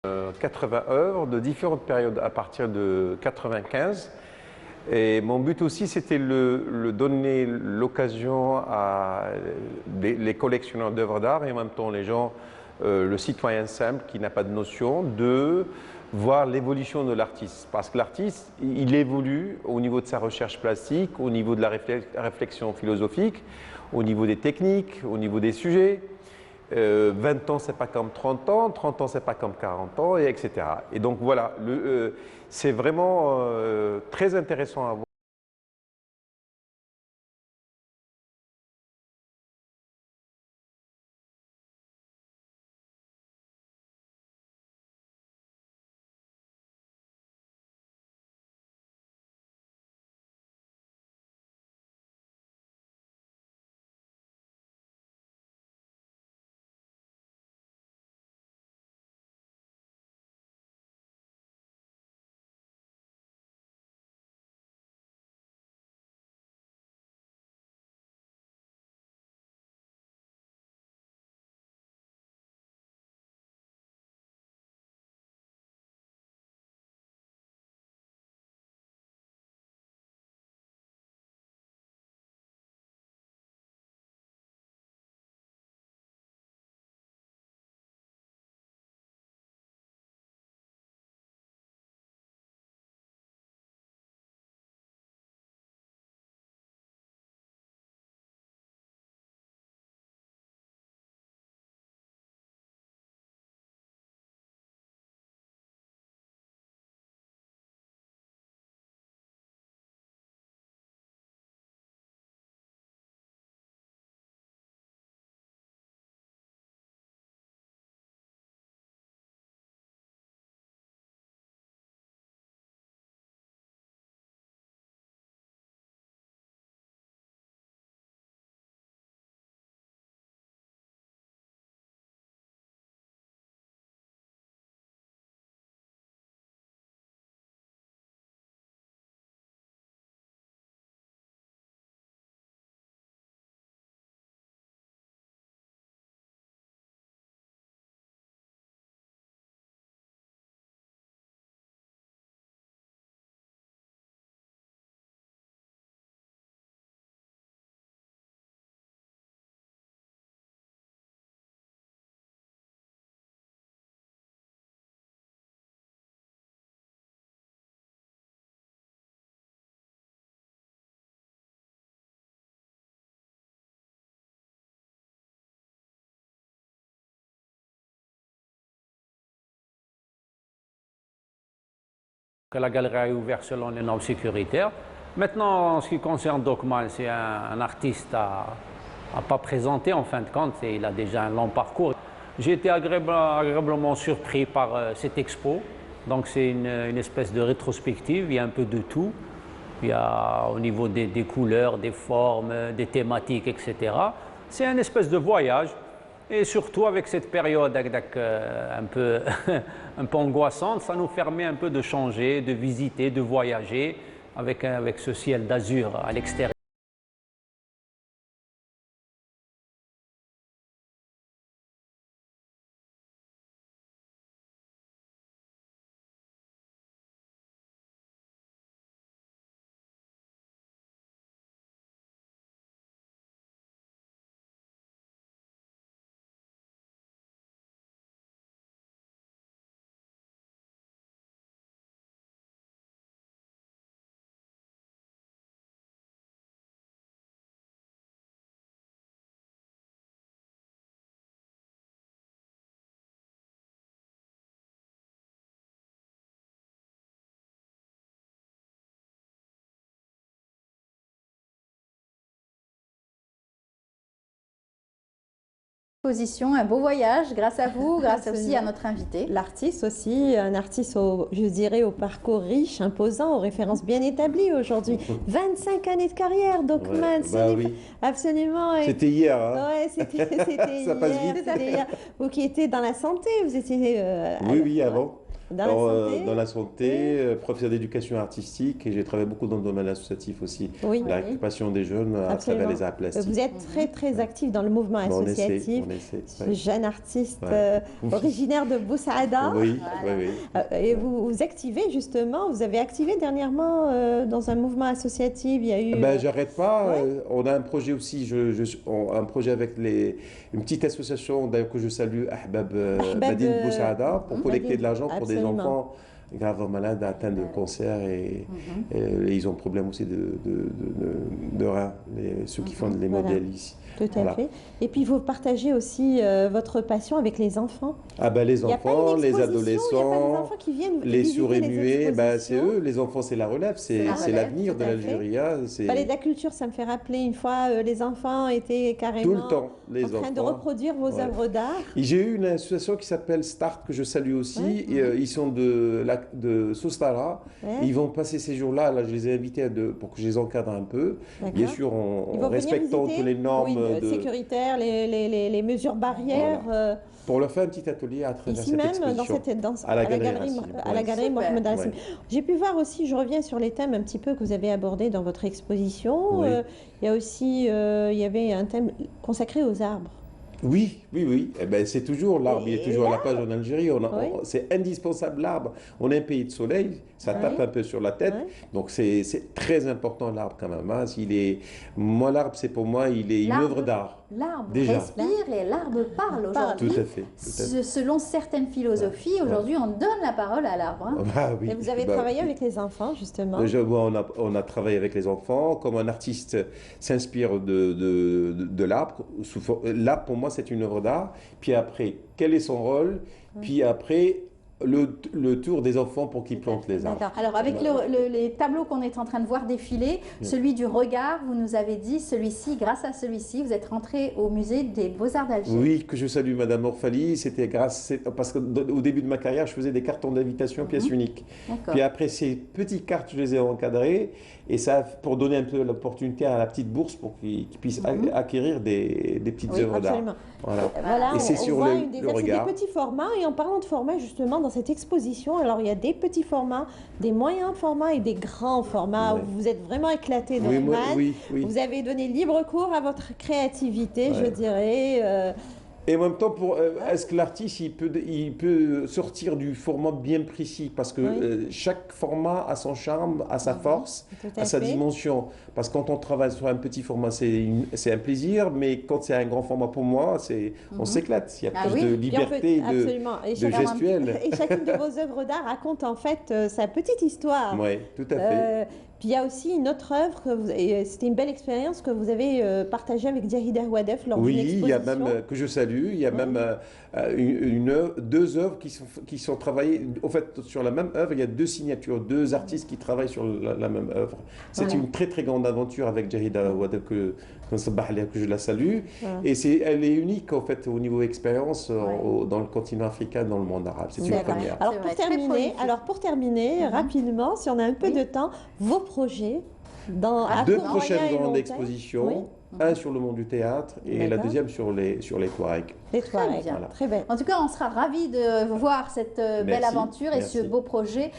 80 œuvres de différentes périodes à partir de 95. Et mon but aussi, c'était de donner l'occasion à les collectionneurs d'œuvres d'art et en même temps les gens, le citoyen simple qui n'a pas de notion, de voir l'évolution de l'artiste. Parce que l'artiste, il évolue au niveau de sa recherche plastique, au niveau de la réflexion philosophique, au niveau des techniques, au niveau des sujets. 20 ans, c'est pas comme 30 ans, 30 ans, c'est pas comme 40 ans, et etc. Et donc voilà, c'est vraiment très intéressant à voir. La galerie a ouvert selon les normes sécuritaires. Maintenant, en ce qui concerne Dokmal, c'est un artiste à pas présenter en fin de compte, et il a déjà un long parcours. J'ai été agréablement surpris par cette expo. Donc c'est une espèce de rétrospective, il y a un peu de tout. Il y a au niveau des couleurs, des formes, des thématiques, etc. C'est une espèce de voyage. Et surtout avec cette période un peu angoissante, ça nous permet un peu de changer, de visiter, de voyager avec ce ciel d'azur à l'extérieur. Exposition, un beau voyage grâce à vous, grâce aussi à notre invité. L'artiste aussi, un artiste, je dirais, au parcours riche, imposant, aux références bien établies aujourd'hui. 25 années de carrière, Dokmal, oui. Absolument. C'était hier. Hein. Ouais, c'était ça passe vite. hier. Vous qui étiez dans la santé, vous étiez... oui, avant. dans la santé, professeur d'éducation artistique, et j'ai travaillé beaucoup dans le domaine associatif aussi. Oui. La récupération des jeunes à travers les arts plastiques. Vous êtes très actif dans le mouvement associatif. On essaie, jeune artiste originaire de Boussaada. Oui. Et vous activez justement, vous avez activé dernièrement dans un mouvement associatif. Il y a eu. J'arrête pas. On a un projet aussi, un projet avec une petite association d'ailleurs que je salue, Ahbab Madine Boussaada, pour collecter de l'argent pour des enfants gravement malades atteints de cancer et ils ont problème aussi de reins, ceux qui font les modèles ici. Tout à fait. Et puis vous partagez aussi votre passion avec les enfants. Les enfants, les adolescents, les sourds et muets, c'est eux. Les enfants, c'est la relève, c'est l'avenir de l'Algérie. Palais de la culture, ça me fait rappeler une fois, les enfants étaient carrément tout le temps, en train de reproduire vos œuvres d'art. J'ai eu une association qui s'appelle Start, que je salue aussi. Ils sont de Soustara. Ils vont passer ces jours-là. Là, je les ai invités pour que je les encadre un peu. Bien sûr, en respectant toutes les normes sécuritaires, les mesures barrières. Voilà. Pour leur faire un petit atelier à travers cette exposition. À la galerie Mohamed Rassim. J'ai pu voir aussi, je reviens sur les thèmes un petit peu que vous avez abordés dans votre exposition. Il y a aussi, il y avait un thème consacré aux arbres. Oui. C'est toujours l'arbre, il est toujours à la page en Algérie. C'est indispensable l'arbre. On est un pays de soleil, ça tape un peu sur la tête. Donc c'est très important l'arbre quand même. Moi, l'arbre, c'est pour moi, il est une œuvre d'art. L'arbre respire et l'arbre parle aujourd'hui. Tout à fait. Selon certaines philosophies, aujourd'hui, on donne la parole à l'arbre. Et vous avez travaillé avec les enfants, justement. On a travaillé avec les enfants. Comme un artiste s'inspire de l'arbre, l'arbre, pour moi, c'est une œuvre d'art. Puis après, quel est son rôle? Puis après, le tour des enfants pour qu'ils plantent les arbres. Alors, avec les tableaux qu'on est en train de voir défiler, celui du regard, vous nous avez dit, grâce à celui-ci, vous êtes rentré au musée des Beaux-Arts d'Alger. Oui, que je salue Madame Orfali. C'était parce qu'au début de ma carrière, je faisais des cartons d'invitation pièces uniques. Puis après, ces petites cartes, je les ai encadrées. Et ça, pour donner un peu l'opportunité à la petite bourse pour qu'ils puissent acquérir des petites œuvres d'art. Voilà, et c'est sur le regard. Des petits formats. Et en parlant de formats, justement, dans cette exposition, alors il y a des petits formats, des moyens formats et des grands formats. Où vous êtes vraiment éclaté dans le mal. Vous avez donné libre cours à votre créativité, je dirais. Et en même temps, est-ce que l'artiste il peut sortir du format bien précis? Parce que chaque format a son charme, a sa force, a sa dimension. Parce que quand on travaille sur un petit format, c'est un plaisir, mais quand c'est un grand format pour moi, on s'éclate. Il y a plus de liberté de gestuelle. Et chacune de vos œuvres d'art raconte en fait sa petite histoire. Oui, tout à fait. Puis il y a aussi une autre œuvre, c'était une belle expérience que vous avez partagée avec Djahida Ouadef lors d'une exposition. Oui, il y a même, que je salue, il y a même deux œuvres qui sont travaillées. En fait, sur la même œuvre, il y a deux signatures, deux artistes qui travaillent sur la même œuvre. C'est une très très grande aventure avec Djahida Ouadef que je la salue. Et elle est unique en fait au niveau expérience dans le continent africain, dans le monde arabe. C'est une première. Alors pour terminer rapidement, si on a un peu de temps, vos projets deux prochaines grandes expositions. Un sur le monde du théâtre et la deuxième sur les Touaregs. Les Touaregs, très bien. En tout cas, on sera ravis de voir cette belle aventure et ce beau projet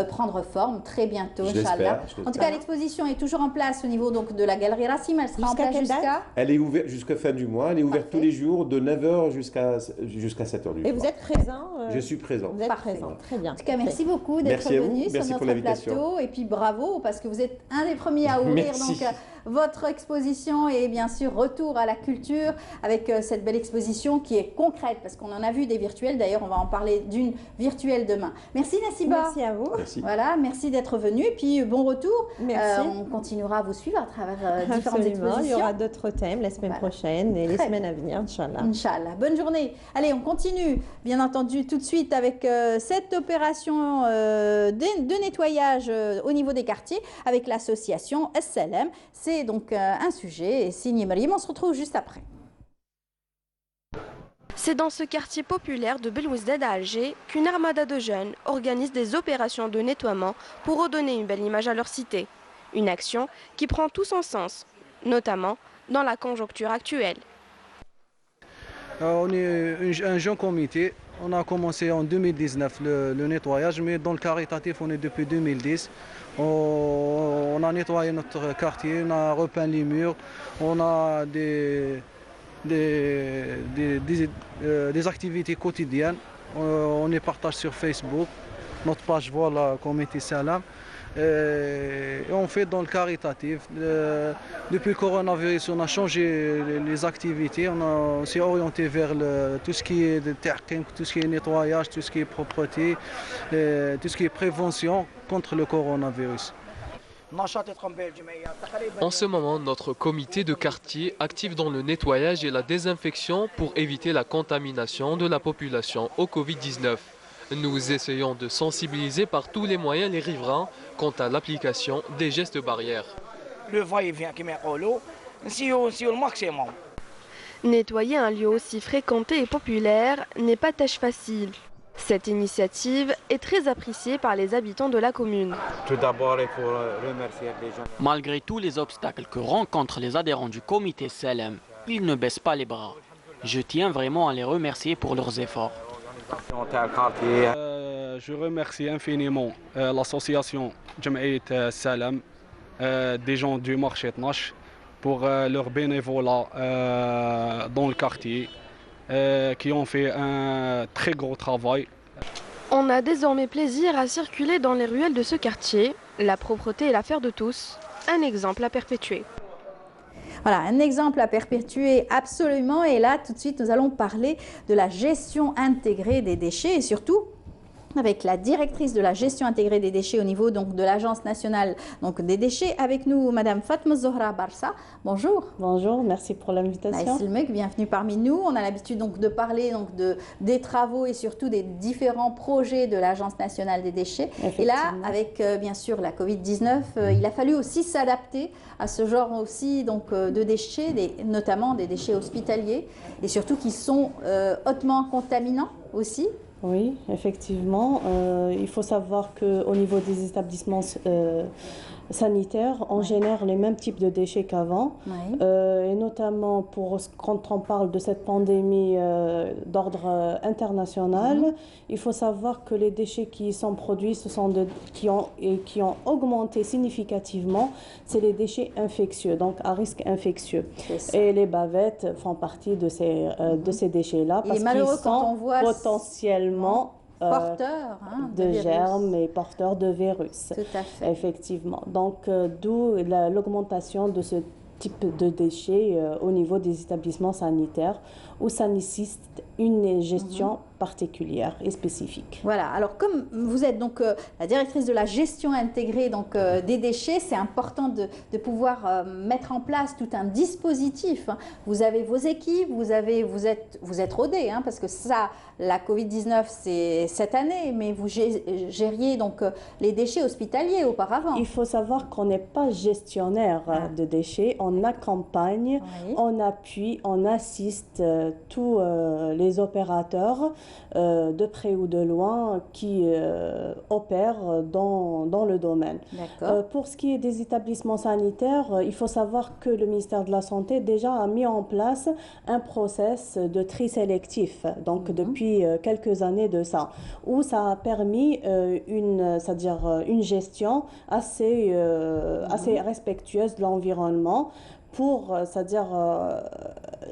prendre forme très bientôt, Inch'Allah. En tout cas, l'exposition est toujours en place au niveau donc, de la galerie Rassim. Elle sera en place jusqu'à... Elle est ouverte jusqu'à fin du mois. Elle est ouverte tous les jours de 9h jusqu'à 7h du soir. Et vous êtes présent Je suis présent. Vous êtes présent, très bien. En tout cas, merci beaucoup d'être venu sur notre plateau. Et puis bravo, parce que vous êtes un des premiers à ouvrir donc, votre exposition et bien sûr retour à la culture avec cette belle exposition qui est concrète parce qu'on en a vu des virtuelles. D'ailleurs, on va en parler d'une virtuelle demain. Merci Nassiba. Merci à vous. Merci. Voilà, merci d'être venu. Puis bon retour. Merci. On continuera à vous suivre à travers différentes expositions. Il y aura d'autres thèmes la semaine prochaine et les semaines à venir, Inch'Allah. Inch'Allah. Bonne journée. Allez, on continue bien entendu tout de suite avec cette opération de nettoyage au niveau des quartiers avec l'association As-Salam. C'est donc un sujet signé Mariam. On se retrouve juste après. C'est dans ce quartier populaire de Belouizdad à Alger qu'une armada de jeunes organise des opérations de nettoiement pour redonner une belle image à leur cité. Une action qui prend tout son sens, notamment dans la conjoncture actuelle. On est un jeune comité. On a commencé en 2019 le nettoyage, mais dans le caritatif, on est depuis 2010. On a nettoyé notre quartier, on a repeint les murs, on a des activités quotidiennes. On les partage sur Facebook, notre page voilà, Comité Salam. Et on fait dans le caritatif. Depuis le coronavirus, on a changé les activités. On s'est orienté vers tout ce qui est tout ce qui est nettoyage, tout ce qui est propreté, tout ce qui est prévention contre le coronavirus. En ce moment, notre comité de quartier active dans le nettoyage et la désinfection pour éviter la contamination de la population au Covid-19. Nous essayons de sensibiliser par tous les moyens les riverains quant à l'application des gestes barrières. Le va-et-vient qui met au lot, c'est le maximum. Nettoyer un lieu aussi fréquenté et populaire n'est pas tâche facile. Cette initiative est très appréciée par les habitants de la commune. Tout d'abord, il faut remercier les gens. Malgré tous les obstacles que rencontrent les adhérents du comité Salam, ils ne baissent pas les bras. Je tiens vraiment à les remercier pour leurs efforts. Je remercie infiniment l'association Jamaït Salam, des gens du marché Tnash, pour leur bénévolat dans le quartier, qui ont fait un très gros travail. On a désormais plaisir à circuler dans les ruelles de ce quartier. La propreté est l'affaire de tous, un exemple à perpétuer. Voilà, un exemple à perpétuer absolument. Et là, tout de suite, nous allons parler de la gestion intégrée des déchets et surtout avec la directrice de la gestion intégrée des déchets au niveau donc, de l'Agence nationale donc, des déchets. Avec nous, Madame Fatma Zohra Barsa. Bonjour. Bonjour, merci pour l'invitation. Bienvenue parmi nous. On a l'habitude donc, de parler donc, des travaux et surtout des différents projets de l'Agence nationale des déchets. Et là, avec bien sûr la Covid-19, il a fallu aussi s'adapter à ce genre aussi donc, de déchets, notamment des déchets hospitaliers et surtout qui sont hautement contaminants aussi. Oui, effectivement. Il faut savoir qu'au niveau des établissements sanitaires, on génère les mêmes types de déchets qu'avant. Et notamment quand on parle de cette pandémie d'ordre international, il faut savoir que les déchets qui sont produits, qui ont augmenté significativement, c'est les déchets infectieux, donc à risque infectieux. Et les bavettes font partie de ces déchets-là parce qu'ils sont potentiellement porteurs de germes et porteurs de virus. Tout à fait. Effectivement. Donc, d'où l'augmentation de ce type de déchets au niveau des établissements sanitaires où ça nécessite une gestion particulière et spécifique. Voilà, alors comme vous êtes donc la directrice de la gestion intégrée donc, des déchets, c'est important de pouvoir mettre en place tout un dispositif. Vous avez vos équipes, vous êtes rodés, parce que ça, la Covid-19, c'est cette année, mais vous gériez donc les déchets hospitaliers auparavant. Il faut savoir qu'on n'est pas gestionnaire de déchets, on accompagne, on appuie, on assiste tous les opérateurs de près ou de loin qui opèrent dans le domaine. Pour ce qui est des établissements sanitaires, il faut savoir que le ministère de la Santé déjà a mis en place un process de tri sélectif, donc depuis quelques années de ça, où ça a permis une gestion assez respectueuse de l'environnement pour,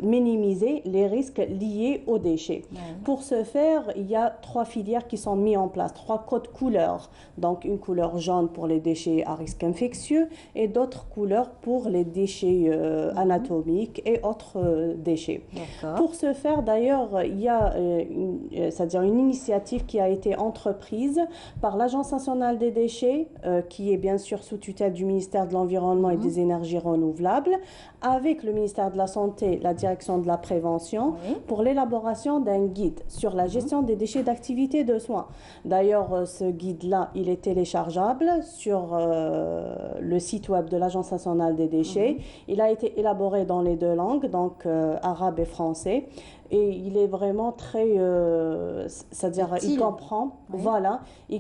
minimiser les risques liés aux déchets. Pour ce faire, il y a 3 filières qui sont mises en place, 3 codes couleurs. Donc, une couleur jaune pour les déchets à risque infectieux et d'autres couleurs pour les déchets anatomiques et autres déchets. Pour ce faire, d'ailleurs, il y a une initiative qui a été entreprise par l'Agence nationale des déchets, qui est bien sûr sous tutelle du ministère de l'Environnement et des Énergies renouvelables, avec le ministère de la Santé, la direction de la prévention, pour l'élaboration d'un guide sur la gestion des déchets d'activité de soins. D'ailleurs, ce guide-là, il est téléchargeable sur le site web de l'Agence nationale des déchets. Il a été élaboré dans les 2 langues, donc arabe et français. Et il est vraiment très, il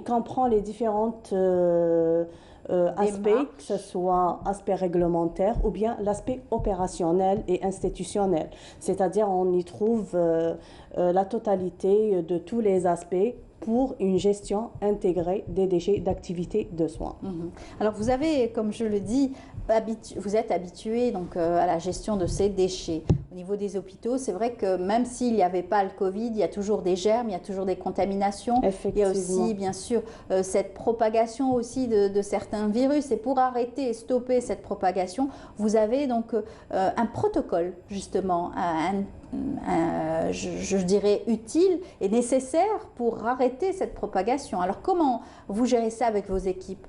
comprend les différentes aspects, que ce soit aspect réglementaire ou bien l'aspect opérationnel et institutionnel. C'est-à-dire on y trouve la totalité de tous les aspects pour une gestion intégrée des déchets d'activité de soins. Alors vous avez, comme je le dis, vous êtes habitué donc, à la gestion de ces déchets. Au niveau des hôpitaux, c'est vrai que même s'il n'y avait pas le Covid, il y a toujours des germes, il y a toujours des contaminations. Il y a aussi, bien sûr, cette propagation aussi de certains virus. Et pour arrêter et stopper cette propagation, vous avez donc un protocole, justement, je dirais utile et nécessaire pour arrêter cette propagation. Alors comment vous gérez ça avec vos équipes?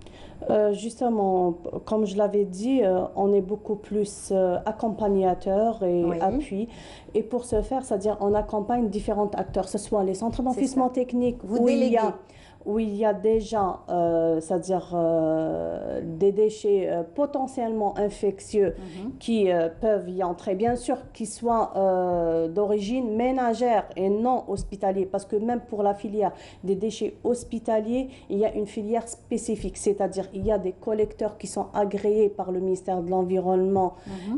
Justement, comme je l'avais dit, on est beaucoup plus accompagnateur et appui. Et pour ce faire, c'est-à-dire on accompagne différents acteurs, que ce soit les centres d'enfouissement technique, où il y a déjà, c'est-à-dire des déchets potentiellement infectieux qui peuvent y entrer, bien sûr qu'ils soient d'origine ménagère et non hospitalier, parce que même pour la filière des déchets hospitaliers, il y a une filière spécifique, c'est-à-dire il y a des collecteurs qui sont agréés par le ministère de l'Environnement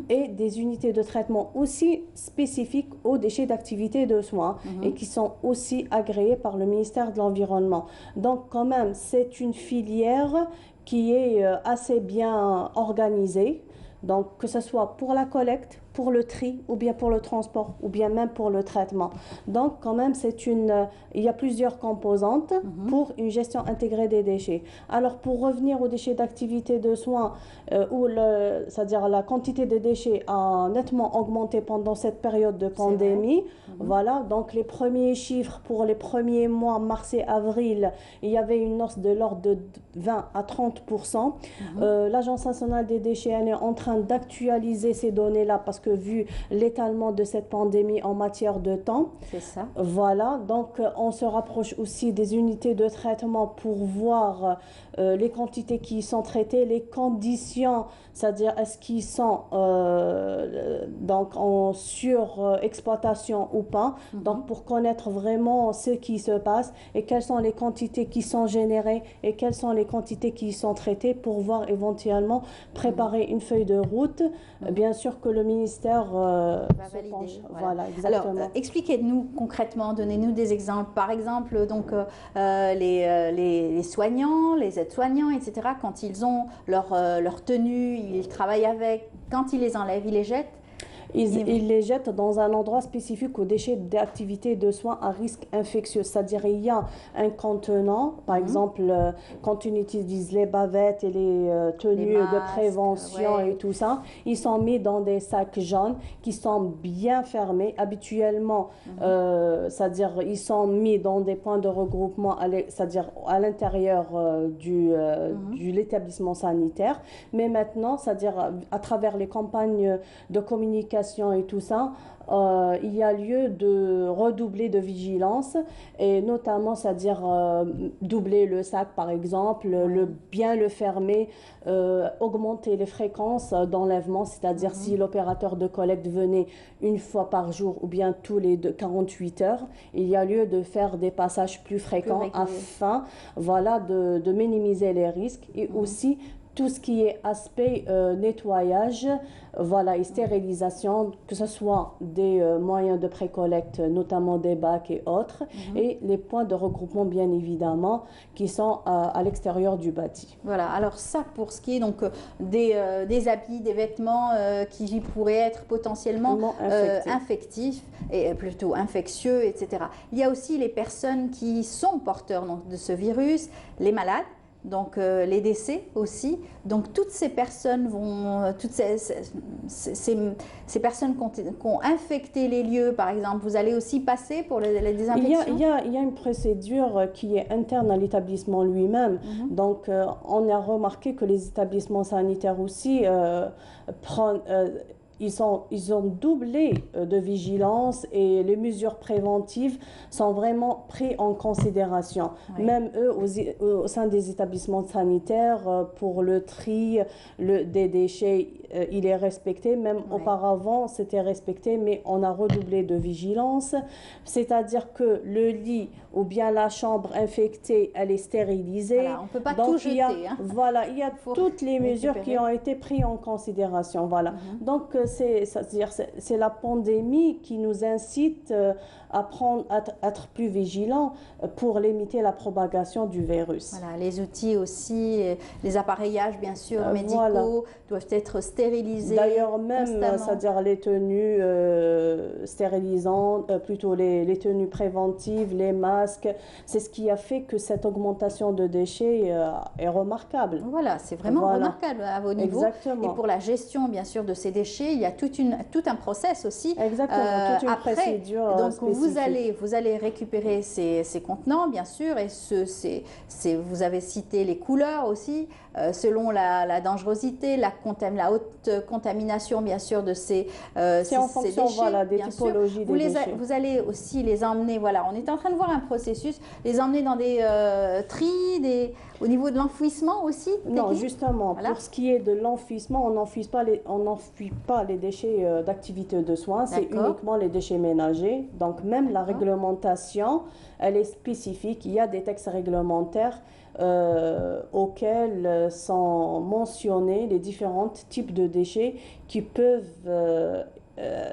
et des unités de traitement aussi spécifiques aux déchets d'activité de soins et qui sont aussi agréés par le ministère de l'Environnement. Donc quand même, c'est une filière qui est assez bien organisée, donc que ce soit pour la collecte, pour le tri, ou bien pour le transport, ou bien même pour le traitement. Donc quand même, il y a plusieurs composantes pour une gestion intégrée des déchets. Alors pour revenir aux déchets d'activité de soins, où c'est-à-dire la quantité de déchets a nettement augmenté pendant cette période de pandémie, voilà, donc les premiers chiffres pour les premiers mois, mars et avril, il y avait une hausse de l'ordre de 20 à 30%. L'Agence nationale des déchets est en train d'actualiser ces données-là parce que vu l'étalement de cette pandémie en matière de temps, voilà, donc on se rapproche aussi des unités de traitement pour voir les quantités qui sont traitées, les conditions, c'est-à-dire est-ce qu'ils sont donc en surexploitation ou pas, donc pour connaître vraiment ce qui se passe et quelles sont les quantités qui sont générées et quelles sont les quantités qui sont traitées pour voir éventuellement préparer une feuille de route. Bien sûr que le ministère va valider. Voilà, exactement. Alors, expliquez-nous concrètement, donnez-nous des exemples. Par exemple, donc, les soignants, les aides-soignants, etc., quand ils ont leur tenue, ils travaillent avec, quand ils les enlèvent, ils les jettent. Ils les jettent dans un endroit spécifique aux déchets d'activité de soins à risque infectieux. C'est-à-dire il y a un contenant, par exemple, quand on utilise les bavettes et les tenues de prévention et tout ça, ils sont mis dans des sacs jaunes qui sont bien fermés. Habituellement, c'est-à-dire ils sont mis dans des points de regroupement, c'est-à-dire à l'intérieur de l'établissement sanitaire. Mais maintenant, c'est-à-dire à travers les campagnes de communication et tout ça, il y a lieu de redoubler de vigilance et notamment, c'est-à-dire doubler le sac par exemple, bien le fermer, augmenter les fréquences d'enlèvement, c'est-à-dire si l'opérateur de collecte venait une fois par jour ou bien tous les 48 heures, il y a lieu de faire des passages plus fréquents afin de minimiser les risques et aussi tout ce qui est aspect nettoyage, et stérilisation, que ce soit des moyens de précollecte, notamment des bacs et autres, et les points de regroupement, bien évidemment, qui sont à l'extérieur du bâti. Voilà, alors ça, pour ce qui est donc des habits, des vêtements qui pourraient être potentiellement infectifs, et plutôt infectieux, etc. Il y a aussi les personnes qui sont porteurs donc, de ce virus, les malades, donc les décès aussi. Donc toutes ces personnes toutes ces personnes qui ont infecté les lieux, par exemple, vous allez aussi passer pour les désinfections? Il y a une procédure qui est interne à l'établissement lui-même. Donc on a remarqué que les établissements sanitaires aussi ils ont doublé de vigilance et les mesures préventives sont vraiment prises en considération. Même eux, au sein des établissements sanitaires, pour le tri des déchets, il est respecté. Même auparavant, c'était respecté, mais on a redoublé de vigilance. C'est-à-dire que le lit ou bien la chambre infectée, elle est stérilisée. Voilà, on ne peut pas Donc, tout jeter. Voilà, il y a toutes les mesures qui ont été prises en considération. Voilà. Donc, c'est la pandémie qui nous incite à être plus vigilants pour limiter la propagation du virus. Voilà, les outils aussi, les appareillages bien sûr médicaux doivent être stérilisés. D'ailleurs même, c'est-à-dire les tenues stérilisantes, plutôt les tenues préventives, les masques, c'est ce qui a fait que cette augmentation de déchets est remarquable. Voilà, c'est vraiment remarquable à vos niveaux. Exactement. Et pour la gestion bien sûr de ces déchets, il y a tout un process aussi. Exactement, toute une après, procédure donc spécifique. vous allez récupérer ces contenants bien sûr, et vous avez cité les couleurs aussi, selon la dangerosité, la haute contamination bien sûr de ces c'est en fonction déchets, des typologies des déchets. Vous allez aussi les emmener, voilà, on est en train de voir un processus, les emmener dans des tris, au niveau de l'enfouissement aussi. Non, justement, pour ce qui est de l'enfouissement, on n'enfouit pas les déchets d'activité de soins, c'est uniquement les déchets ménagers. Donc même la réglementation, elle est spécifique. Il y a des textes réglementaires auxquels sont mentionnés les différents types de déchets qui peuvent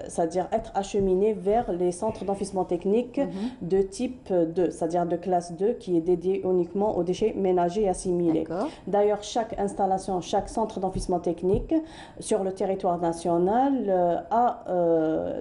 c'est-à-dire être acheminés vers les centres d'enfouissement technique de type 2, c'est-à-dire de classe 2, qui est dédié uniquement aux déchets ménagers assimilés. D'ailleurs, chaque installation, chaque centre d'enfouissement technique sur le territoire national a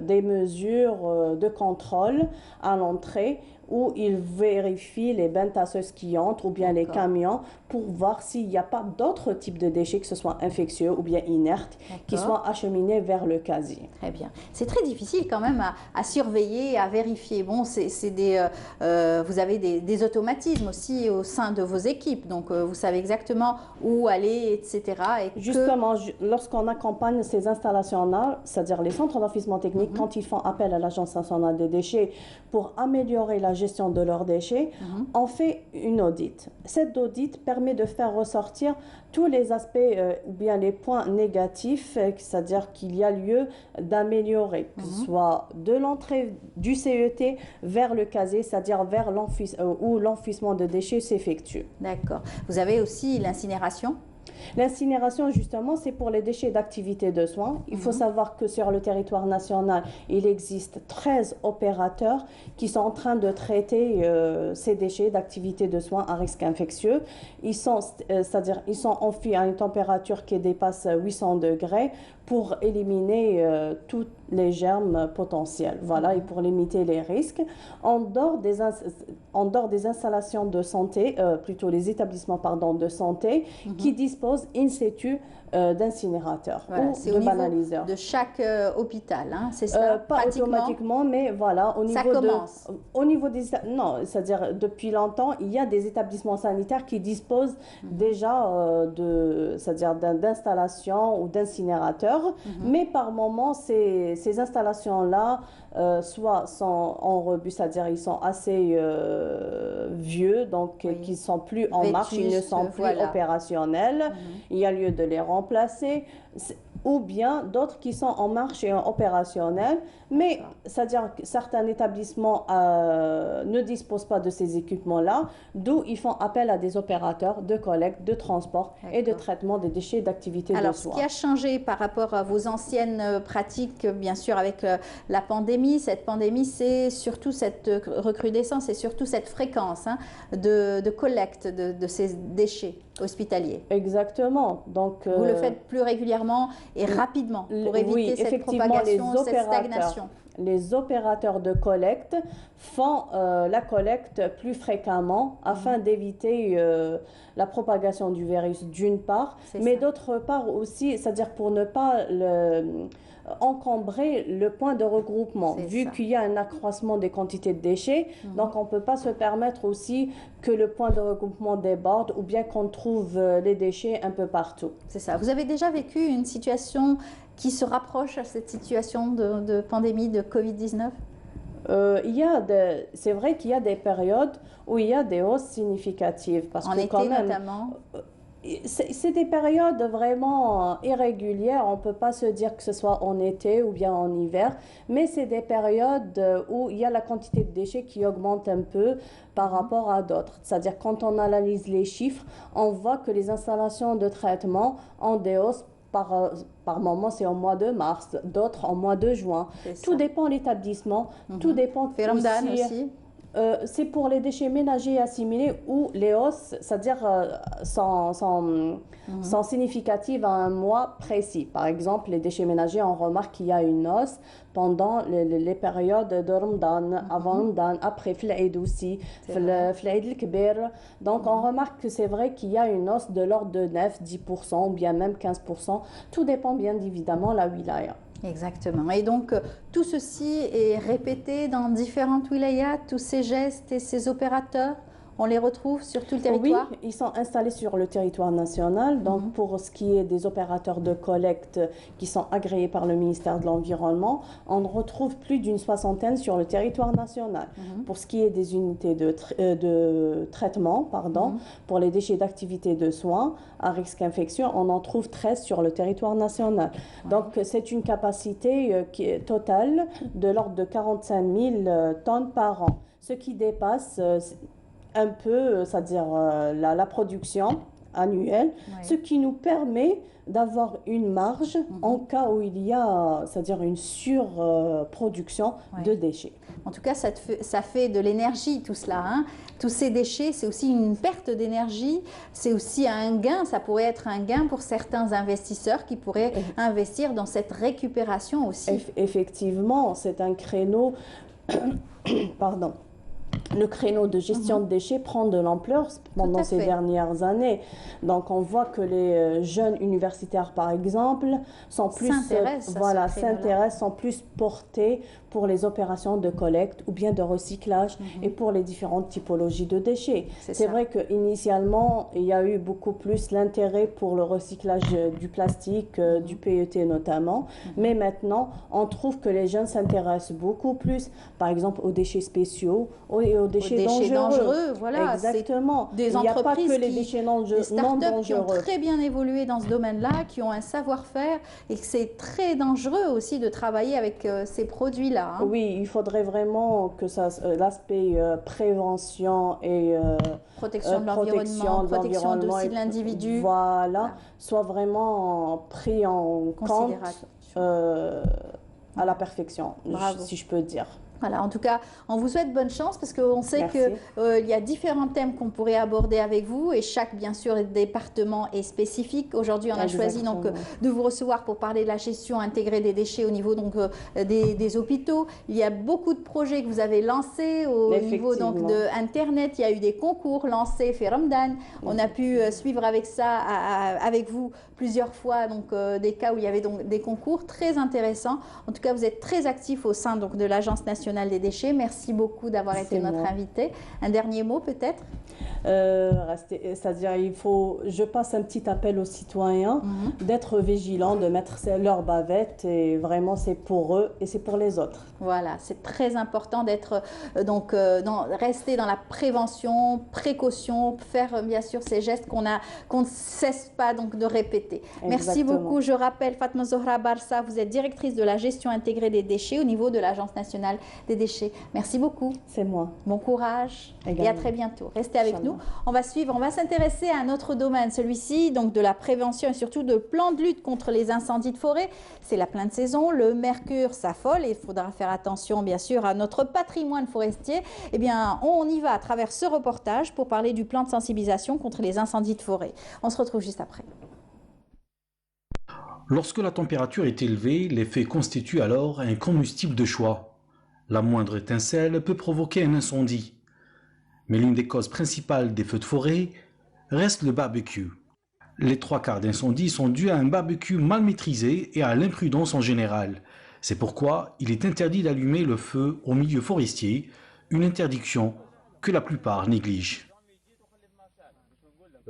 des mesures de contrôle à l'entrée où ils vérifient les bennes tasseuses qui entrent ou bien les camions pour voir s'il n'y a pas d'autres types de déchets, que ce soit infectieux ou bien inertes, qui soient acheminés vers le casier. Très bien. C'est très difficile quand même à surveiller, à vérifier. Bon, vous avez des automatismes aussi au sein de vos équipes, donc vous savez exactement où aller, etc. Justement, lorsqu'on accompagne ces installations-là, c'est-à-dire les centres d'enfouissement technique, quand ils font appel à l'Agence nationale des déchets pour améliorer la gestion de leurs déchets, on fait une audit. Cette audit permet de faire ressortir tous les aspects ou bien les points négatifs, c'est-à-dire qu'il y a lieu d'améliorer, que ce soit de l'entrée du CET vers le casier, c'est-à-dire vers où l'enfouissement de déchets s'effectue. D'accord. Vous avez aussi l'incinération ? L'incinération, justement, c'est pour les déchets d'activité de soins. Il faut savoir que sur le territoire national, il existe 13 opérateurs qui sont en train de traiter ces déchets d'activité de soins à risque infectieux. Ils sont enfouis à une température qui dépasse 800 degrés pour éliminer tous les germes potentiels, voilà, et pour limiter les risques. En dehors des installations de santé, plutôt les établissements de santé, qui disposent in situ d'incinérateurs ou de banaliseurs. De chaque hôpital, hein, c'est ça? Pas automatiquement, mais voilà, au niveau des... Non, c'est-à-dire depuis longtemps, il y a des établissements sanitaires qui disposent déjà d'installations ou d'incinérateurs, mais par moment, ces installations-là, soit sont en rebut, c'est-à-dire ils sont assez vieux, donc qui ne sont plus en marche, ils ne sont plus opérationnels, il y a lieu de les remplacer, ou bien d'autres qui sont en marche et opérationnels, mais c'est-à-dire que certains établissements ne disposent pas de ces équipements-là, d'où ils font appel à des opérateurs de collecte, de transport et de traitement des déchets d'activité de soins. Alors, ce qui a changé par rapport à vos anciennes pratiques, bien sûr, avec la pandémie, cette pandémie, c'est surtout cette recrudescence et surtout cette fréquence de collecte de ces déchets hospitaliers. Exactement. Donc, vous le faites plus régulièrement et rapidement pour éviter cette propagation, cette stagnation. Les opérateurs de collecte font la collecte plus fréquemment afin d'éviter la propagation du virus d'une part, mais d'autre part aussi, c'est-à-dire pour ne pas encombrer le point de regroupement, vu qu'il y a un accroissement des quantités de déchets, donc on ne peut pas se permettre aussi que le point de regroupement déborde ou bien qu'on trouve les déchets un peu partout. C'est ça. Vous avez déjà vécu une situation qui se rapproche à cette situation de pandémie de Covid-19 ? C'est vrai qu'il y a des périodes où il y a des hausses significatives. Parce en que été quand même, notamment C'est des périodes vraiment irrégulières. On ne peut pas se dire que ce soit en été ou bien en hiver, mais c'est des périodes où il y a la quantité de déchets qui augmente un peu par rapport à d'autres. C'est-à-dire quand on analyse les chiffres, on voit que les installations de traitement ont des hausses par moment, c'est au mois de mars, d'autres en mois de juin. Tout dépend de l'établissement, tout dépend aussi. C'est pour les déchets ménagers assimilés où les hausses, c'est-à-dire sont significatives à un mois précis. Par exemple, les déchets ménagers, on remarque qu'il y a une hausse pendant les périodes de Ramadan, avant Ramadan, après Flaïd aussi, Flaïd el-Kbir. Donc on remarque que c'est vrai qu'il y a une hausse de l'ordre de 9-10% ou bien même 15%. Tout dépend bien évidemment de la wilaya. Exactement. Et donc, tout ceci est répété dans différentes wilayas, tous ces gestes et ces opérateurs, on les retrouve sur tout le territoire? Oui, ils sont installés sur le territoire national. Donc, pour ce qui est des opérateurs de collecte qui sont agréés par le ministère de l'Environnement, on retrouve plus d'une soixantaine sur le territoire national. Pour ce qui est des unités de traitement, pour les déchets d'activité de soins à risque infectieux, on en trouve 13 sur le territoire national. Donc, c'est une capacité qui est totale de l'ordre de 45 000 tonnes par an, ce qui dépasse un peu, c'est-à-dire la production annuelle, ce qui nous permet d'avoir une marge en cas où il y a, c'est-à-dire une surproduction de déchets. En tout cas, ça fait de l'énergie tout cela. Hein. Tous ces déchets, c'est aussi une perte d'énergie, c'est aussi un gain, ça pourrait être un gain pour certains investisseurs qui pourraient investir dans cette récupération aussi. Effectivement, c'est un créneau, pardon. Le créneau de gestion de déchets prend de l'ampleur pendant ces dernières années. Donc, on voit que les jeunes universitaires, par exemple, sont plus sont plus portés pour les opérations de collecte ou bien de recyclage et pour les différentes typologies de déchets. C'est vrai qu'initialement, il y a eu beaucoup plus l'intérêt pour le recyclage du plastique, du PET notamment, mais maintenant, on trouve que les jeunes s'intéressent beaucoup plus, par exemple, aux déchets spéciaux et aux déchets dangereux. Voilà, exactement. Des entreprises, il n'y a pas que les déchets non dangereux qui ont très bien évolué dans ce domaine-là, qui ont un savoir-faire et que c'est très dangereux aussi de travailler avec ces produits-là. Hein. Oui, il faudrait vraiment que l'aspect prévention et protection de l'environnement, protection aussi de l'individu, soit vraiment pris en compte à la perfection, si je peux dire. Voilà, en tout cas, on vous souhaite bonne chance parce qu'on sait qu'il y a différents thèmes qu'on pourrait aborder avec vous et chaque, bien sûr, département est spécifique. Aujourd'hui, on a choisi donc de vous recevoir pour parler de la gestion intégrée des déchets au niveau donc, des hôpitaux. Il y a beaucoup de projets que vous avez lancés au niveau donc, de Internet. Il y a eu des concours lancés, fait Ramadan. On a pu suivre avec ça, avec vous, plusieurs fois donc, des cas où il y avait donc, des concours très intéressants. En tout cas, vous êtes très actifs au sein donc, de l'Agence nationale des déchets. Merci beaucoup d'avoir été notre invité. Un dernier mot peut-être? C'est-à-dire, je passe un petit appel aux citoyens d'être vigilants, de mettre leur bavette et vraiment c'est pour eux et c'est pour les autres. Voilà, c'est très important d'être rester dans la prévention, précaution, faire bien sûr ces gestes qu'on ne cesse pas donc de répéter. Exactement. Merci beaucoup. Je rappelle Fatma Zohra Barsa, vous êtes directrice de la gestion intégrée des déchets au niveau de l'Agence nationale des déchets. Merci beaucoup. C'est moi. Bon courage et à très bientôt. Restez avec nous. On va s'intéresser à un autre domaine, celui-ci donc de la prévention et surtout de plan de lutte contre les incendies de forêt. C'est la pleine saison, le mercure s'affole et il faudra faire attention bien sûr à notre patrimoine forestier. Eh bien, on y va à travers ce reportage pour parler du plan de sensibilisation contre les incendies de forêt. On se retrouve juste après. Lorsque la température est élevée, les feux constituent alors un combustible de choix. La moindre étincelle peut provoquer un incendie. Mais l'une des causes principales des feux de forêt reste le barbecue. Les 3/4 d'incendies sont dus à un barbecue mal maîtrisé et à l'imprudence en général. C'est pourquoi il est interdit d'allumer le feu au milieu forestier, une interdiction que la plupart négligent.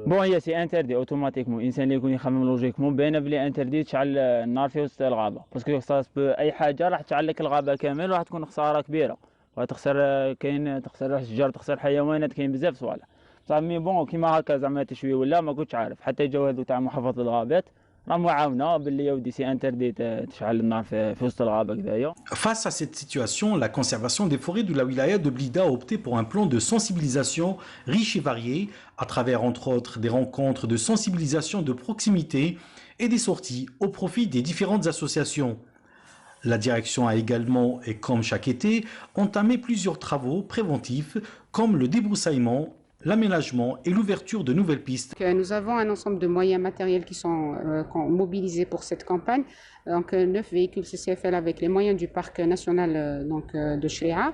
بون هي سي انتردي اوتوماتيكمون الانسان اللي يكون يخمم لوجيكمون باينه بلي انتردي تشعل النار في وسط الغابه باسكو خصها باي حاجه راح تشعل لك الغابه كامل وراح تكون خساره كبيره وتخسر كاين تخسر الشجر تخسر حيوانات كاين بزاف صوالح صار مي بون كيما هكا زعما تشوي ولا ما كنتش عارف حتى جاو هذو تاع محافظه الغابات راهم عاونا باللي يا ودي سي انترديت تشعل النار في وسط الغابه كذايا. Face à cette situation, la conservation des forêts de la wilaya de Blida a opté pour un plan de sensibilisation riche et varié, à travers entre autres des rencontres de sensibilisation de proximité et des sorties au profit des différentes associations. La direction a également, et comme chaque été, entamé plusieurs travaux préventifs comme le débroussaillement, l'aménagement et l'ouverture de nouvelles pistes. Nous avons un ensemble de moyens matériels qui sont mobilisés pour cette campagne. Donc 9 véhicules CCFL avec les moyens du parc national de Chléa.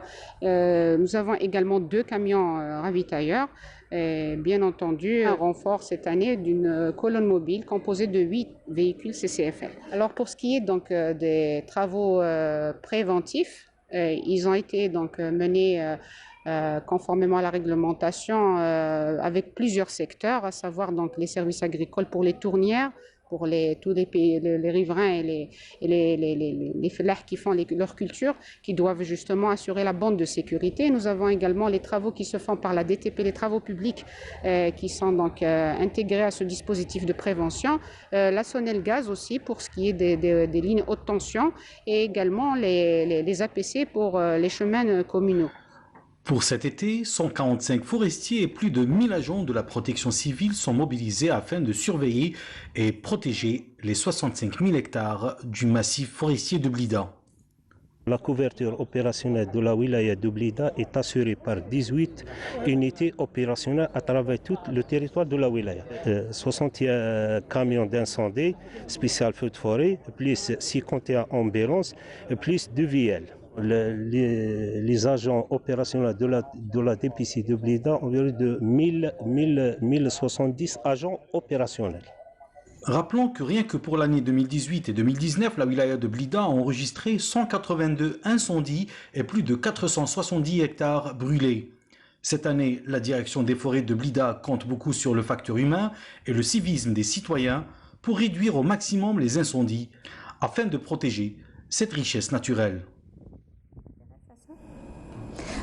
Nous avons également 2 camions ravitailleurs. Et bien entendu, un renfort cette année d'une colonne mobile composée de 8 véhicules CCFL. Alors pour ce qui est donc des travaux préventifs, ils ont été donc menés conformément à la réglementation avec plusieurs secteurs, à savoir donc les services agricoles pour les tournières, pour tous les riverains et les fellahs qui font leur culture, qui doivent justement assurer la bande de sécurité. Nous avons également les travaux qui se font par la DTP, les travaux publics qui sont donc intégrés à ce dispositif de prévention. La Sonel Gaz aussi pour ce qui est des lignes haute tension et également les APC pour les chemins communaux. Pour cet été, 145 forestiers et plus de 1000 agents de la protection civile sont mobilisés afin de surveiller et protéger les 65 000 hectares du massif forestier de Blida. La couverture opérationnelle de la wilaya de Blida est assurée par 18 unités opérationnelles à travers tout le territoire de la wilaya. 60 camions d'incendie, spécial feu de forêt, plus 51 ambulances, plus 2 VL. Les agents opérationnels de la DPC de Blida ont environ de 1070 agents opérationnels. Rappelons que rien que pour l'année 2018 et 2019, la wilaya de Blida a enregistré 182 incendies et plus de 470 hectares brûlés. Cette année, la direction des forêts de Blida compte beaucoup sur le facteur humain et le civisme des citoyens pour réduire au maximum les incendies afin de protéger cette richesse naturelle.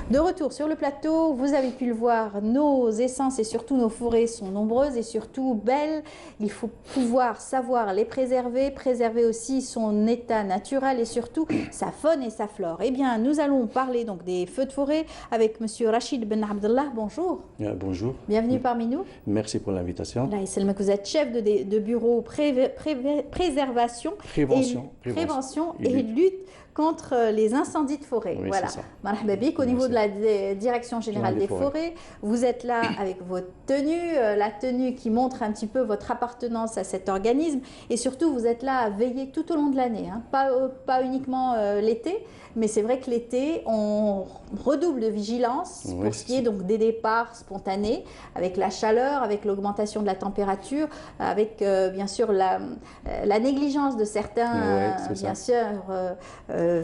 De retour sur le plateau, vous avez pu le voir, nos essences et surtout nos forêts sont nombreuses et surtout belles. Il faut pouvoir savoir les préserver, préserver aussi son état naturel et surtout sa faune et sa flore. Eh bien, nous allons parler donc des feux de forêt avec Monsieur Rachid Ben Abdallah. Bonjour. Bonjour. Bienvenue parmi nous. Merci pour l'invitation. Là, vous êtes chef de bureau préservation, prévention et lutte contre les incendies de forêt. Oui, voilà. Marhaba bik, au niveau de la Direction Générale des Forêts, vous êtes là avec votre tenue, la tenue qui montre un petit peu votre appartenance à cet organisme et surtout vous êtes là à veiller tout au long de l'année, hein. Pas uniquement l'été, mais c'est vrai que l'été, on redouble de vigilance pour ce qui est donc des départs spontanés, avec la chaleur, avec l'augmentation de la température, avec bien sûr la négligence de certains bien sûr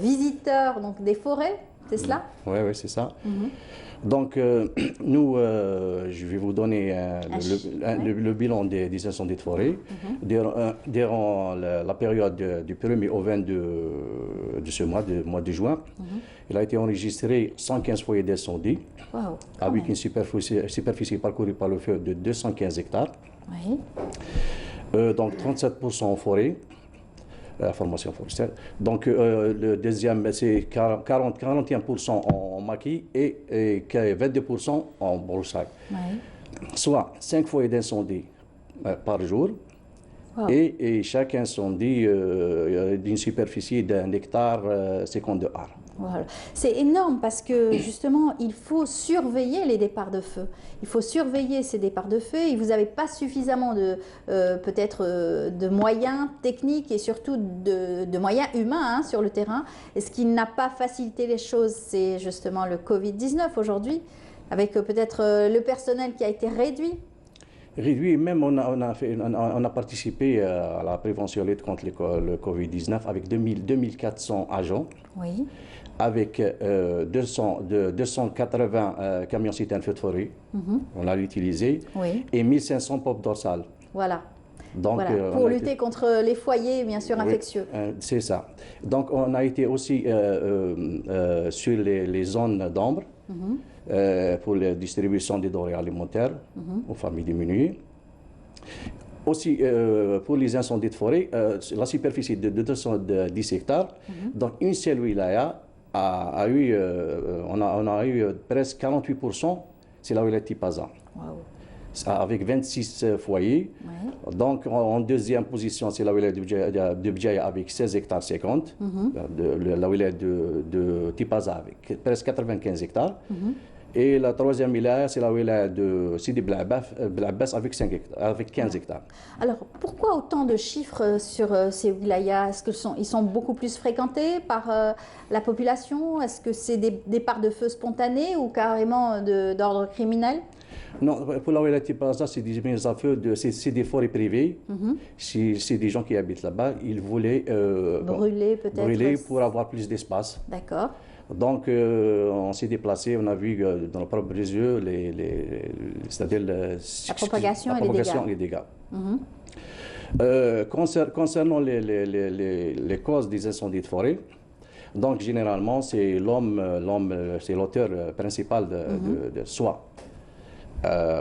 visiteurs donc des forêts, c'est cela? Oui, c'est ça. Donc, nous, je vais vous donner le bilan des incendies de forêt. Durant la période du 1er au 22 de ce mois de juin, il a été enregistré 115 foyers d'incendie, avec une superficie parcourue par le feu de 215 hectares. Donc, 37% en forêt. La formation forestière. Donc, le deuxième, c'est 41% en maquis et 22% en broussailles. Soit 5 foyers d'incendie par jour. Et chaque incendie d'une superficie d'1 hectare 52 arts. Voilà. C'est énorme parce que justement, il faut surveiller les départs de feu. Il faut surveiller ces départs de feu et vous n'avez pas suffisamment de moyens techniques et surtout de moyens humains sur le terrain. Et ce qui n'a pas facilité les choses, c'est justement le Covid-19 aujourd'hui, avec peut-être le personnel qui a été réduit. Réduit, même on a participé à la prévention lutte contre le Covid-19 avec 2400 agents. Oui. Avec 280 camions citernes feu de forêt, on l'a utilisé, et 1500 pompes dorsales. Voilà. Donc, voilà. Pour lutter contre les foyers, bien sûr, infectieux. C'est ça. Donc, on a été aussi sur les zones d'ombre, pour la distribution des denrées alimentaires aux familles diminuées. Aussi, pour les incendies de forêt, la superficie de 210 hectares, donc une seule wilaya on a eu presque 48%, c'est la wilaya de Tipaza. Wow. Avec 26 foyers. Ouais. Donc, en deuxième position, c'est la wilaya de Bdjaïa avec 16 hectares 50. La wilaya de Tipaza avec presque 95 hectares. Et la troisième wilaya, c'est la wilaya de Sidi Blabbas avec 15 hectares. Alors, pourquoi autant de chiffres sur ces wilayas? Est-ce qu'ils sont beaucoup plus fréquentés par la population? Est-ce que c'est des départs de feu spontanés ou carrément d'ordre criminel? Non, pour la wilaya de Tipaza, c'est des mises à feu, c'est des forêts privées. C'est des gens qui habitent là-bas. Ils voulaient brûler peut-être. Brûler pour avoir plus d'espace. D'accord. Donc, on s'est déplacé, on a vu dans nos propres yeux, c'est-à-dire la propagation et les dégâts. Concernant les causes des incendies de forêt, donc généralement, c'est l'homme, c'est l'auteur principal de soit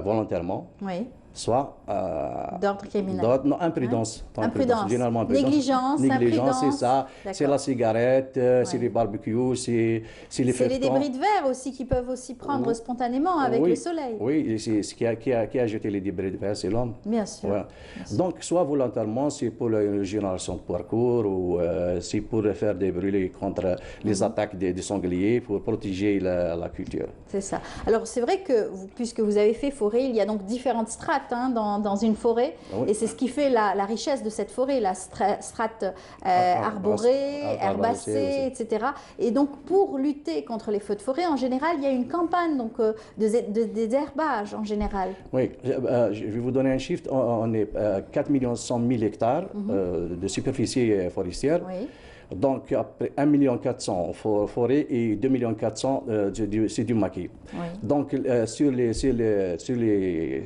volontairement, soit d'ordre criminel. Non, imprudence. Imprudence. Généralement imprudence. Négligence, c'est ça. C'est la cigarette, c'est les barbecues, c'est les feux. C'est les débris de verre aussi qui peuvent aussi prendre spontanément avec le soleil. Oui, c'est ce qui a jeté les débris de verre, c'est l'homme. Bien sûr. Ouais. Donc, soit volontairement, c'est pour la génération de parcours ou c'est pour faire des brûlés contre les attaques des sangliers, pour protéger la culture. C'est ça. Alors, c'est vrai que, puisque vous avez fait forêt, il y a donc différentes strates dans une forêt, et c'est ce qui fait la richesse de cette forêt, la strate arborée, herbacée, etc. Et donc, pour lutter contre les feux de forêt, en général, il y a une campagne de désherbage en général. Oui, je vais vous donner un chiffre. On est 4 100 000 hectares de superficie forestière. Oui. Donc, après 1 400 000 forêts et 2 400 000, c'est du maquis. Oui. Donc, sur les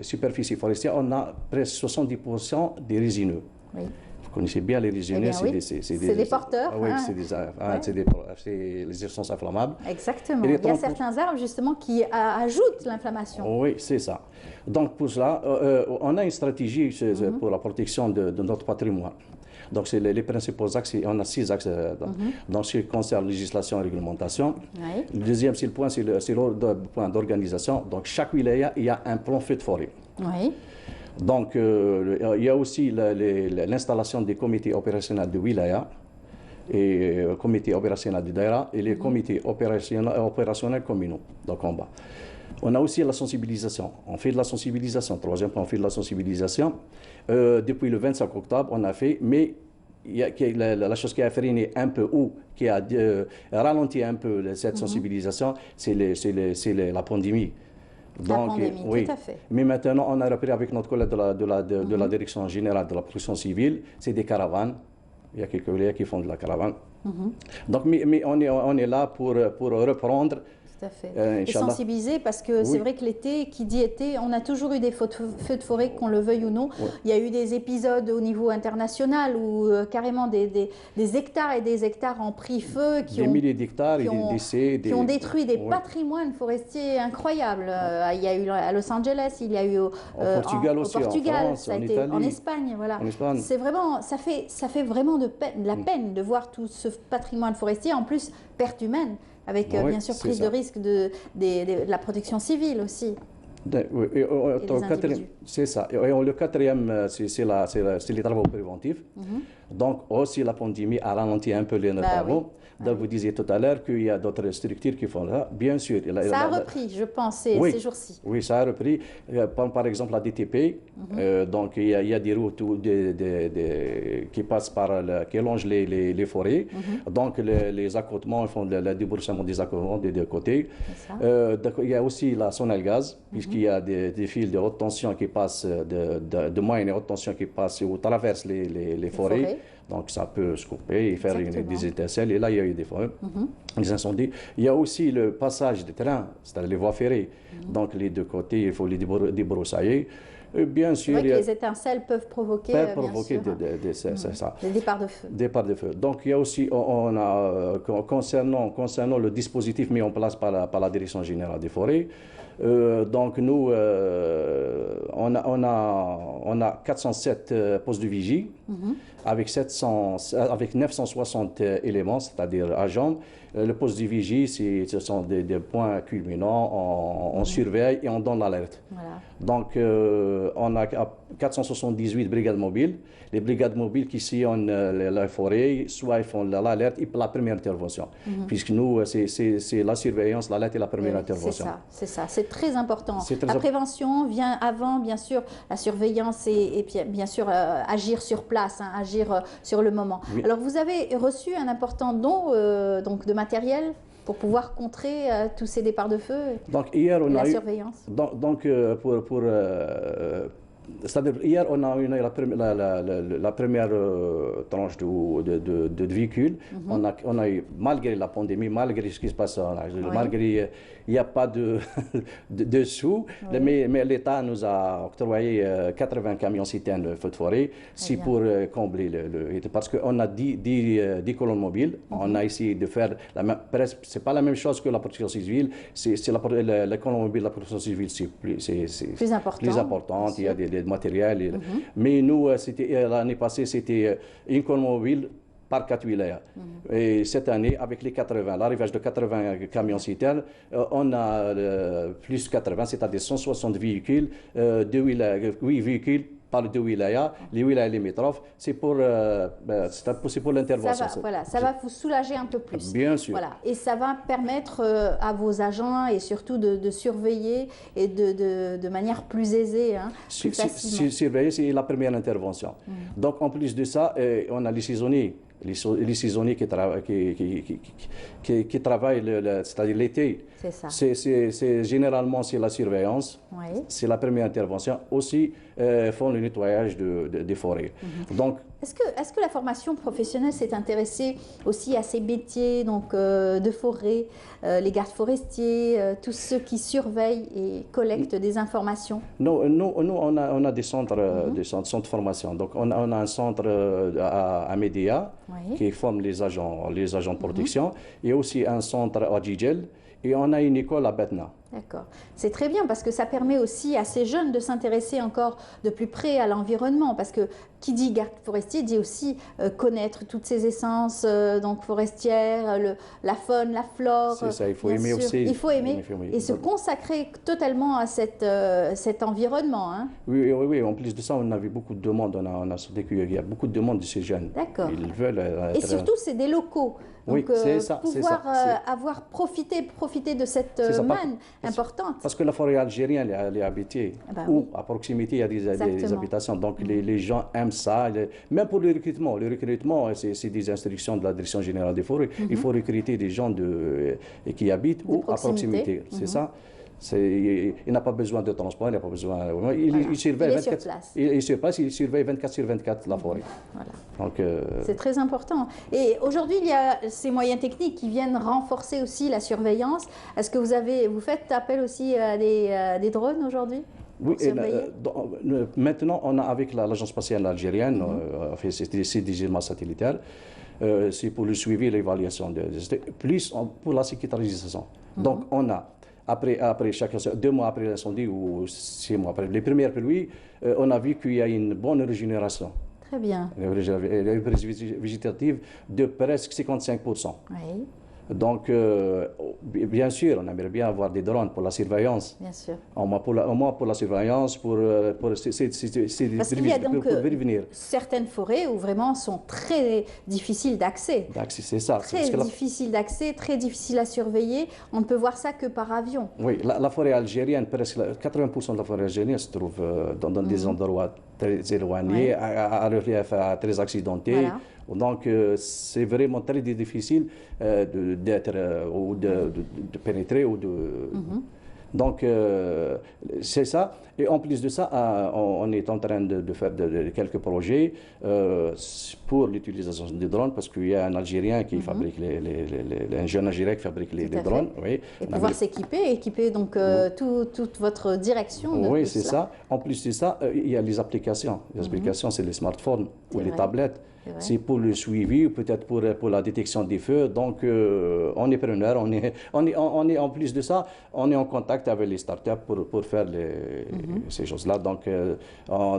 superficies forestières, on a presque 70% des résineux. Oui. Vous connaissez bien les résineux, c'est des porteurs. Oui, c'est les essences inflammables. Exactement. Il y a certains arbres, justement, qui ajoutent l'inflammation. Oui, c'est ça. Donc, pour cela, on a une stratégie pour la protection de notre patrimoine. Donc, c'est les principaux axes, on a 6 axes dans ce qui concerne la législation et réglementation. Oui. Le deuxième, c'est le point d'organisation. Donc, chaque wilaya, il y a un plan feu de forêt. Oui. Donc, il y a aussi l'installation des comités opérationnels de wilaya et comités opérationnels de daïra et les comités opérationnels communaux, donc en bas. On a aussi la sensibilisation. On fait de la sensibilisation. Troisième point, on fait de la sensibilisation. Depuis le 25 octobre, on a fait, mais il y a la chose qui a freiné un peu ou qui a ralenti un peu cette sensibilisation, c'est la pandémie. Donc, oui. Tout à fait. Mais maintenant, on a repris avec notre collègue de la Direction générale de la protection civile, c'est des caravanes. Il y a quelques collègues qui font de la caravane. Donc, mais on est là pour reprendre. Tout à fait. Et sensibiliser, parce que c'est vrai que l'été, qui dit été, on a toujours eu des feux de forêt, qu'on le veuille ou non. Oui. Il y a eu des épisodes au niveau international où carrément des hectares et des hectares ont pris feu, des milliers d'hectares et des décès, qui ont détruit des patrimoines forestiers incroyables. Il y a eu à Los Angeles, il y a eu au Portugal aussi, en France, en Italie, en Espagne, voilà. C'est vraiment, ça fait vraiment de la peine de voir tout ce patrimoine forestier, en plus perte humaine. Avec bien sûr prise de risque de la protection civile aussi. C'est ça. Et le quatrième, c'est les travaux préventifs. Donc aussi la pandémie a ralenti un peu les travaux. Oui. Donc vous disiez tout à l'heure qu'il y a d'autres structures qui font ça. Bien sûr. Ça a repris, je pense, ces jours-ci. Oui, ça a repris. Par exemple, la DTP. Donc il y a des routes qui passent qui longent les forêts. Donc les accotements font le déboursement des accotements des deux côtés. Il y a aussi la Sonelgaz, puisqu'il y a des fils de haute tension qui passent, de moyenne et haute tension qui passent ou traversent les forêts. Donc ça peut se couper et faire des étincelles. Et là, il y a eu des feux, des incendies. Il y a aussi le passage des trains, c'est-à-dire les voies ferrées. Donc les deux côtés, il faut les débroussailler. Bien sûr. C'est vrai que les étincelles peuvent provoquer, des départs de feu. Départs de feu. Donc il y a aussi, concernant le dispositif mis en place par la Direction générale des forêts, donc nous, on a 407 postes de vigie avec 960 éléments, c'est-à-dire agents. Le poste de vigie, ce sont des points culminants, on surveille et on donne l'alerte. Voilà. Donc on a 478 brigades mobiles. Les brigades mobiles qui sillonnent la forêt, soit ils font l'alerte et la première intervention. Puisque nous, c'est la surveillance, l'alerte et la première intervention. C'est ça, c'est très important. La prévention vient avant, bien sûr, la surveillance et bien sûr agir sur place, agir sur le moment. Oui. Alors vous avez reçu un important don donc de matériel pour pouvoir contrer tous ces départs de feu et la surveillance. C'est-à-dire, hier, on a eu la première tranche de véhicules. On a eu, malgré la pandémie, malgré ce qui se passe, malgré il n'y a pas de sous, mais l'État nous a octroyé 80 camions-citernes de feux de forêt. C'est pour combler parce qu'on a 10 colonnes mobiles. On a essayé de faire, c'est pas la même chose que la protection civile. La colonne mobile de la protection civile, c'est plus important. Il y a des matériels. Mais nous, l'année passée, c'était une colonne mobile par 4 wilayas. Et cette année, avec les 80, l'arrivage de 80 camions-citernes, on a plus 80, c'est-à-dire 160 véhicules, 8 véhicules par les 2 wilayas, les wilayas limitrophes, c'est pour l'intervention. Ça va vous soulager un peu plus. Bien sûr. Voilà. Et ça va permettre à vos agents et surtout de surveiller et de manière plus aisée, plus facilement. Surveiller, c'est la première intervention. Donc en plus de ça, on a les saisonniers. Les saisonniers qui travaillent, c'est-à-dire l'été. C'est ça. Généralement, c'est la surveillance, c'est la première intervention. Aussi, font le nettoyage des forêts. Donc, est-ce que la formation professionnelle s'est intéressée aussi à ces métiers donc, de forêt, les gardes forestiers, tous ceux qui surveillent et collectent des informations? Nous, on a des centres de formation. Donc, on a un centre à Médéa qui forme les agents de protection, et aussi un centre à Djidjel, et on a une école à Betna. D'accord. C'est très bien parce que ça permet aussi à ces jeunes de s'intéresser encore de plus près à l'environnement, parce que qui dit garde forestier dit aussi connaître toutes ces essences donc forestières, la faune, la flore. C'est ça, il faut aimer aussi. Il faut aimer et se consacrer totalement à cet environnement. Oui, en plus de ça, on avait beaucoup de demandes, on a senti qu'il y a beaucoup de demandes de ces jeunes. D'accord. Ils veulent et surtout, c'est des locaux. Donc, pouvoir avoir profité de cette manne importante. Parce que la forêt algérienne, elle est habitée. Ou à proximité, il y a des habitations. Donc, les gens aiment ça. Même pour le recrutement. Le recrutement, c'est des instructions de la Direction générale des forêts. Il faut recruter des gens qui habitent ou à proximité. C'est ça. Il n'a pas besoin de transport, il n'a pas besoin. Il surveille 24, il surveille 24 sur 24 la forêt. Voilà. C'est très important. Et aujourd'hui, il y a ces moyens techniques qui viennent renforcer aussi la surveillance. Est-ce que vous faites appel aussi à des drones aujourd'hui? Oui, maintenant, on a avec l'Agence spatiale algérienne, c'est des images satellitaires, c'est pour le suivi et l'évaluation, plus pour la sécurisation. Donc, on a après 2 mois après l'incendie ou 6 mois après les premières pluies, on a vu qu'il y a une bonne régénération. Très bien. Une régénération végétative de presque 55%. Oui. Donc, bien sûr, on aimerait bien avoir des drones pour la surveillance. Bien sûr. Au moins pour la surveillance, pour Parce qu'il y a donc certaines forêts où vraiment sont très difficiles d'accès. C'est ça. Très difficiles d'accès, très difficiles à surveiller. On ne peut voir ça que par avion. Oui, la forêt algérienne, presque 80% de la forêt algérienne se trouve dans des endroits très éloignés, à relief très accidenté. Voilà. Donc, c'est vraiment très difficile d'être ou de pénétrer ou Donc, c'est ça. Et en plus de ça, on est en train de faire quelques projets pour l'utilisation des drones, parce qu'il y a un Algérien qui fabrique un jeune Algérien qui fabrique les drones. Oui. Et pouvoir équiper donc toute votre direction. Oui, c'est ça. En plus de ça, il y a les applications. Les applications, c'est les smartphones ou les tablettes. C'est pour le suivi, peut-être pour la détection des feux. Donc, on est preneur. On est en plus de ça, on est en contact avec les startups pour faire ces choses-là. Donc,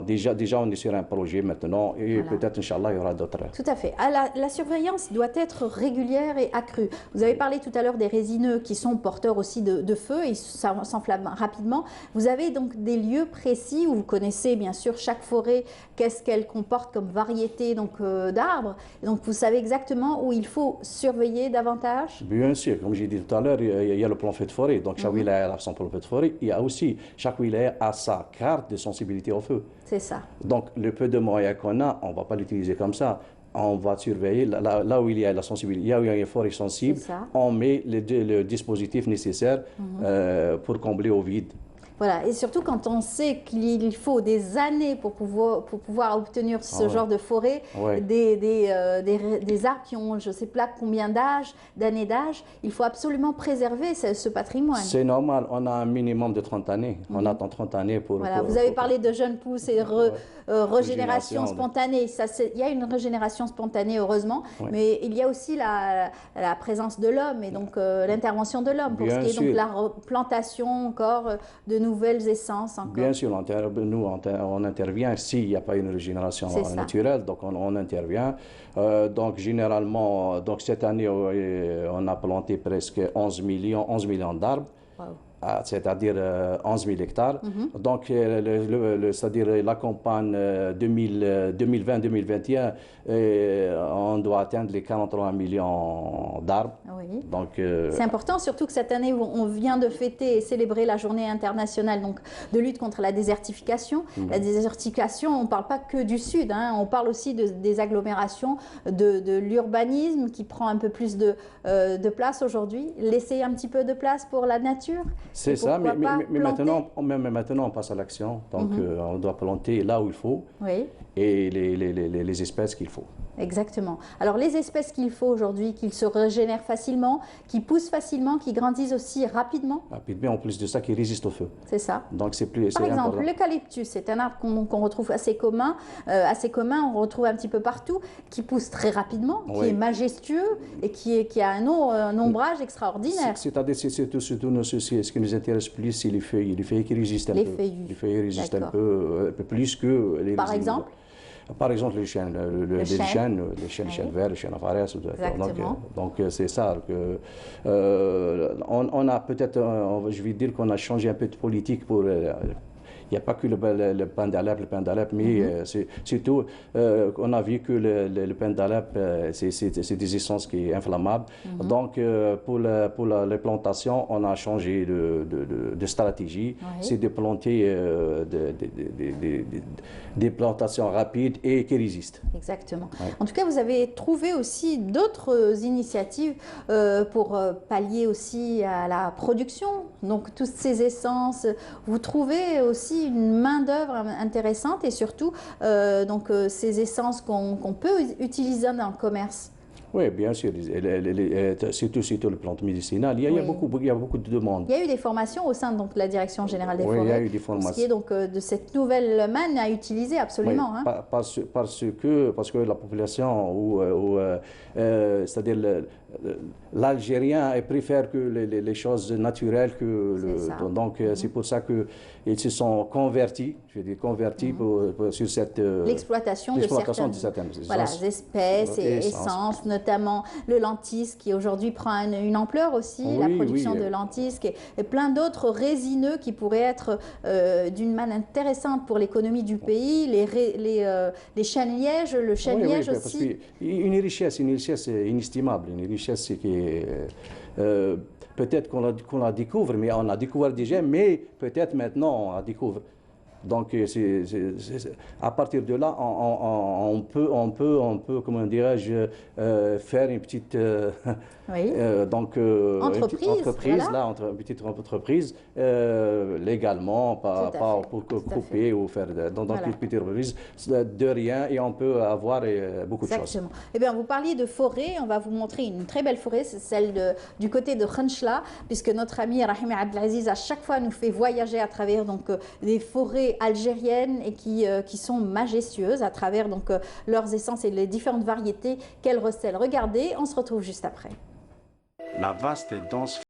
déjà, on est sur un projet maintenant et peut-être, Inch'Allah, il y aura d'autres. Tout à fait. La surveillance doit être régulière et accrue. Vous avez parlé tout à l'heure des résineux qui sont porteurs aussi de feu, ils s'enflamment rapidement. Vous avez donc des lieux précis où vous connaissez bien sûr chaque forêt, qu'est-ce qu'elle comporte comme variété d'arbres. Donc vous savez exactement où il faut surveiller davantage? Bien sûr, comme j'ai dit tout à l'heure, il y a le plan feu de forêt. Donc chaque wilaya a son plan feu de forêt. Il y a aussi, chaque wilaya a sa carte de sensibilité au feu. C'est ça. Donc le peu de moyens qu'on a, on ne va pas l'utiliser comme ça. On va surveiller là où il y a la sensibilité, là où il y a une forêt sensible, on met le dispositif nécessaire pour combler au vide. Voilà, et surtout quand on sait qu'il faut des années pour pouvoir obtenir ce genre de forêt, des arbres qui ont je ne sais pas combien d'années d'âge, il faut absolument préserver ce patrimoine. C'est normal, on a un minimum de 30 années, on attend 30 années pour... Voilà, vous avez parlé de jeunes pousses et régénération spontanée. Il y a une régénération spontanée, heureusement, mais il y a aussi la présence de l'homme et donc l'intervention de l'homme pour ce qui est donc la plantation encore de nouvelles essences. Bien sûr, nous on intervient s'il n'y a pas une régénération naturelle, donc on intervient. Donc généralement, cette année, on a planté presque 11 millions d'arbres. Wow. C'est-à-dire 11 000 hectares. Donc, c'est-à-dire la campagne 2020-2021, on doit atteindre les 43 millions d'arbres. Oui. C'est important, surtout que cette année, on vient de fêter et célébrer la journée internationale de lutte contre la désertification. La désertification, on ne parle pas que du sud, on parle aussi des agglomérations, de l'urbanisme qui prend un peu plus de place aujourd'hui. Laisser un petit peu de place pour la nature. C'est ça, mais maintenant, on passe à l'action. Donc, on doit planter là où il faut et les espèces qu'il faut. Exactement. Alors, les espèces qu'il faut aujourd'hui, qu'ils se régénèrent facilement, qui poussent facilement, qui grandissent aussi rapidement. Rapidement, en plus de ça, qui résistent au feu. C'est ça. Donc, c'est plus. Par exemple, l'eucalyptus, c'est un arbre qu'on retrouve assez commun, on retrouve un petit peu partout, qui pousse très rapidement, qui est majestueux et qui a un ombrage extraordinaire. C'est-à-dire, surtout ce qui nous intéresse plus, c'est les feuilles qui résistent un peu. Les feuilles résistent un peu plus que les Par exemple? Par exemple, les chênes verts, les chênes à farès. Donc, c'est ça. On a peut-être, je vais dire qu'on a changé un peu de politique pour... Il n'y a pas que le pain d'Alep, mais surtout, on a vu que le pain d'Alep, c'est des essences qui sont inflammables. Donc, pour les plantations, on a changé de stratégie. C'est de planter des plantations rapides et qui résistent. Exactement. En tout cas, vous avez trouvé aussi d'autres initiatives pour pallier aussi à la production. Donc, toutes ces essences, vous trouvez aussi une main-d'œuvre intéressante et surtout ces essences qu'on peut utiliser dans le commerce. Oui, bien sûr, surtout les plantes médicinales. Il y a beaucoup de demandes. Il y a eu des formations au sein de la Direction générale des forêts. Oui, il y a eu des formations. Ce qui est donc de cette nouvelle manne à utiliser absolument. Oui, parce que la population, c'est-à-dire l'Algérien préfère que les choses naturelles donc c'est pour ça qu'ils se sont convertis, sur cette l'exploitation de certaines espèces et essences, notamment le lentisque qui aujourd'hui prend une ampleur aussi, la production de lentisque et plein d'autres résineux qui pourraient être d'une manne intéressante pour l'économie du pays, les chênes-lièges, le chêne-liège aussi. Parce une richesse inestimable, une richesse qui est peut-être qu'on la découvre, mais on la découvert déjà, mais peut-être maintenant on la découvre Donc, à partir de là, on peut comment dirais-je, faire une petite entreprise, voilà. une petite entreprise, légalement, pas pour couper ou faire dans une petite entreprise, de rien, et on peut avoir beaucoup de choses. Exactement. Eh bien, vous parliez de forêt, on va vous montrer une très belle forêt, c'est celle du côté de Khenchla, puisque notre ami Rahim Abdelaziz à chaque fois nous fait voyager à travers des forêts algériennes et qui sont majestueuses à travers leurs essences et les différentes variétés qu'elles recèlent. Regardez, on se retrouve juste après. La vaste et dense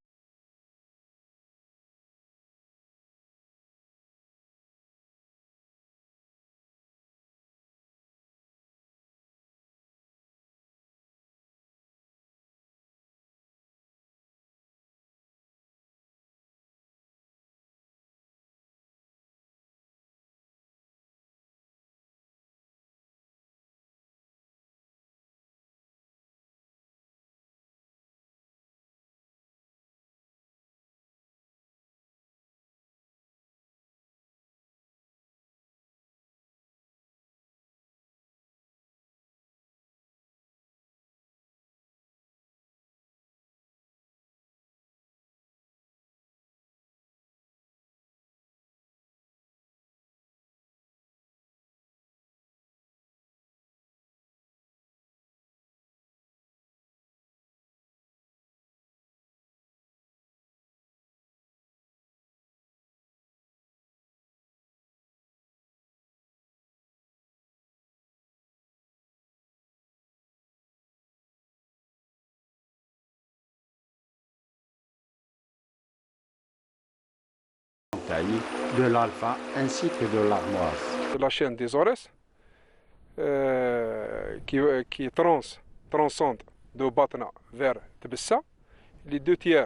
de l'alpha ainsi que de l'armoise. La chaîne des Aurès qui transcende de Batna vers Tebessa, les 2 tiers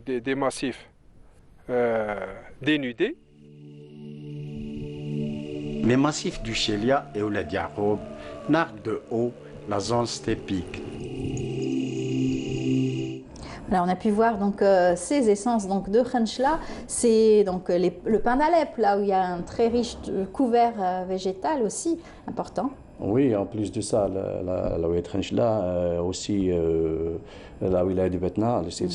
des massifs dénudés. Les massifs du Chélia et Ouled Yacoub narguent de haut la zone steppique. Là, on a pu voir ces essences de Khenchla, c'est le pin d'Alep, là où il y a un très riche couvert végétal aussi important. Oui, en plus de ça, la wilaya de Khenchla, aussi la wilaya de Batna, c'est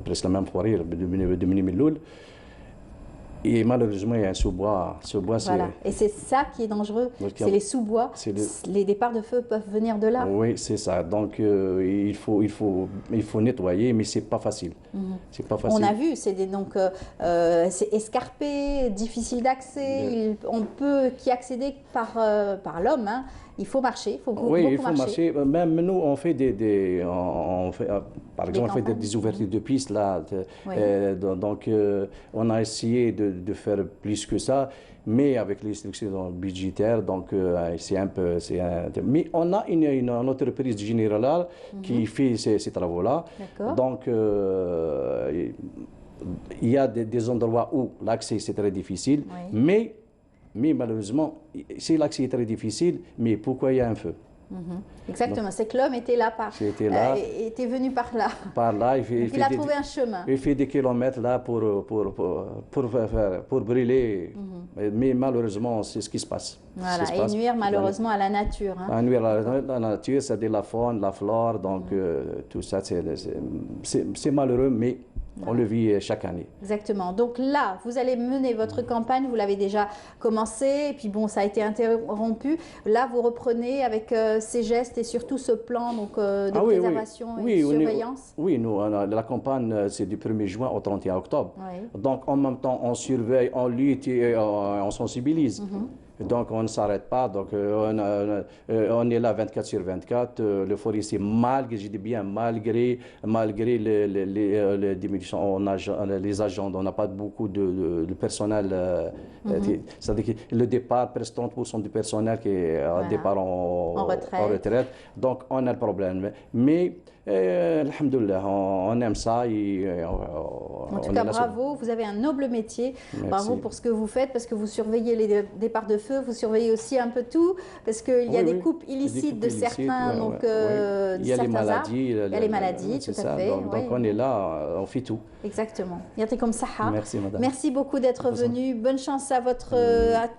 presque la même forêt de Minimeloul. Et malheureusement, il y a un sous-bois. Voilà. Et c'est ça qui est dangereux, c'est les sous-bois. Les départs de feu peuvent venir de là. Oui, c'est ça. Donc, il faut nettoyer, mais ce n'est pas facile. C'est pas facile. On a vu, c'est escarpé, difficile d'accès. On peut y accéder par l'homme. Hein. Il faut marcher, il faut beaucoup marcher. Oui, il faut marcher. Même nous, on fait par exemple, on fait des ouvertures de pistes là. Donc, on a essayé de faire plus que ça, mais avec les restrictions budgétaires, donc c'est un peu. Mais on a une entreprise générale qui fait ces travaux-là. Donc, il y a des endroits où l'accès c'est très difficile, mais malheureusement, c'est l'accès est très difficile, mais pourquoi il y a un feu? Exactement, c'est que l'homme était là, était venu par là. Par là, il a trouvé un chemin. Il fait des kilomètres là pour brûler, mais malheureusement, c'est ce qui se passe. Voilà, et nuire malheureusement à la nature. Hein. Nuire à la nature, c'est-à-dire la faune, la flore, donc tout ça, c'est malheureux, mais on le vit chaque année. Exactement. Donc là, vous allez mener votre campagne, vous l'avez déjà commencé, et puis bon, ça a été interrompu. Là, vous reprenez avec ces gestes et surtout ce plan de préservation et de surveillance. Oui, nous, la campagne, c'est du 1er juin au 31 octobre. Donc en même temps, on surveille, on lutte et on sensibilise. Donc on ne s'arrête pas, donc on est là 24 sur 24. Le forestier, malgré les diminutions, les agents, on n'a pas beaucoup de personnel. C'est-à-dire que le départ, presque 30% du personnel qui est départ en retraite. Donc on a le problème. Mais Alhamdoulilah, on aime ça. En tout cas, bravo, vous avez un noble métier. Merci. Bravo pour ce que vous faites, parce que vous surveillez les départs de feu, vous surveillez aussi un peu tout, parce qu'il y a des coupes illicites de certains, donc il y a les maladies. Il y a les maladies, tout à fait. Donc on est là, on fait tout. Exactement. Yatikom Saha. Merci madame. Merci beaucoup d'être venu. Bonne chance à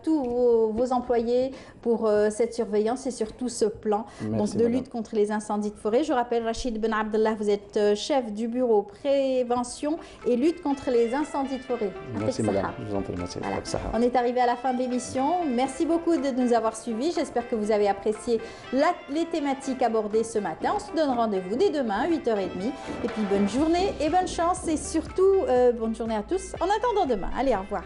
tous vos employés pour cette surveillance et surtout ce plan de lutte contre les incendies de forêt. Je rappelle, Rachid Ben Abdallah, vous êtes chef du bureau prévention et lutte contre les incendies de forêt. Merci madame, je vous en prie, merci. Voilà. On est arrivé à la fin de l'émission. Merci beaucoup de nous avoir suivis. J'espère que vous avez apprécié les thématiques abordées ce matin. On se donne rendez-vous dès demain, 8h30. Et puis bonne journée et bonne chance et surtout bonne journée à tous. En attendant demain. Allez, au revoir.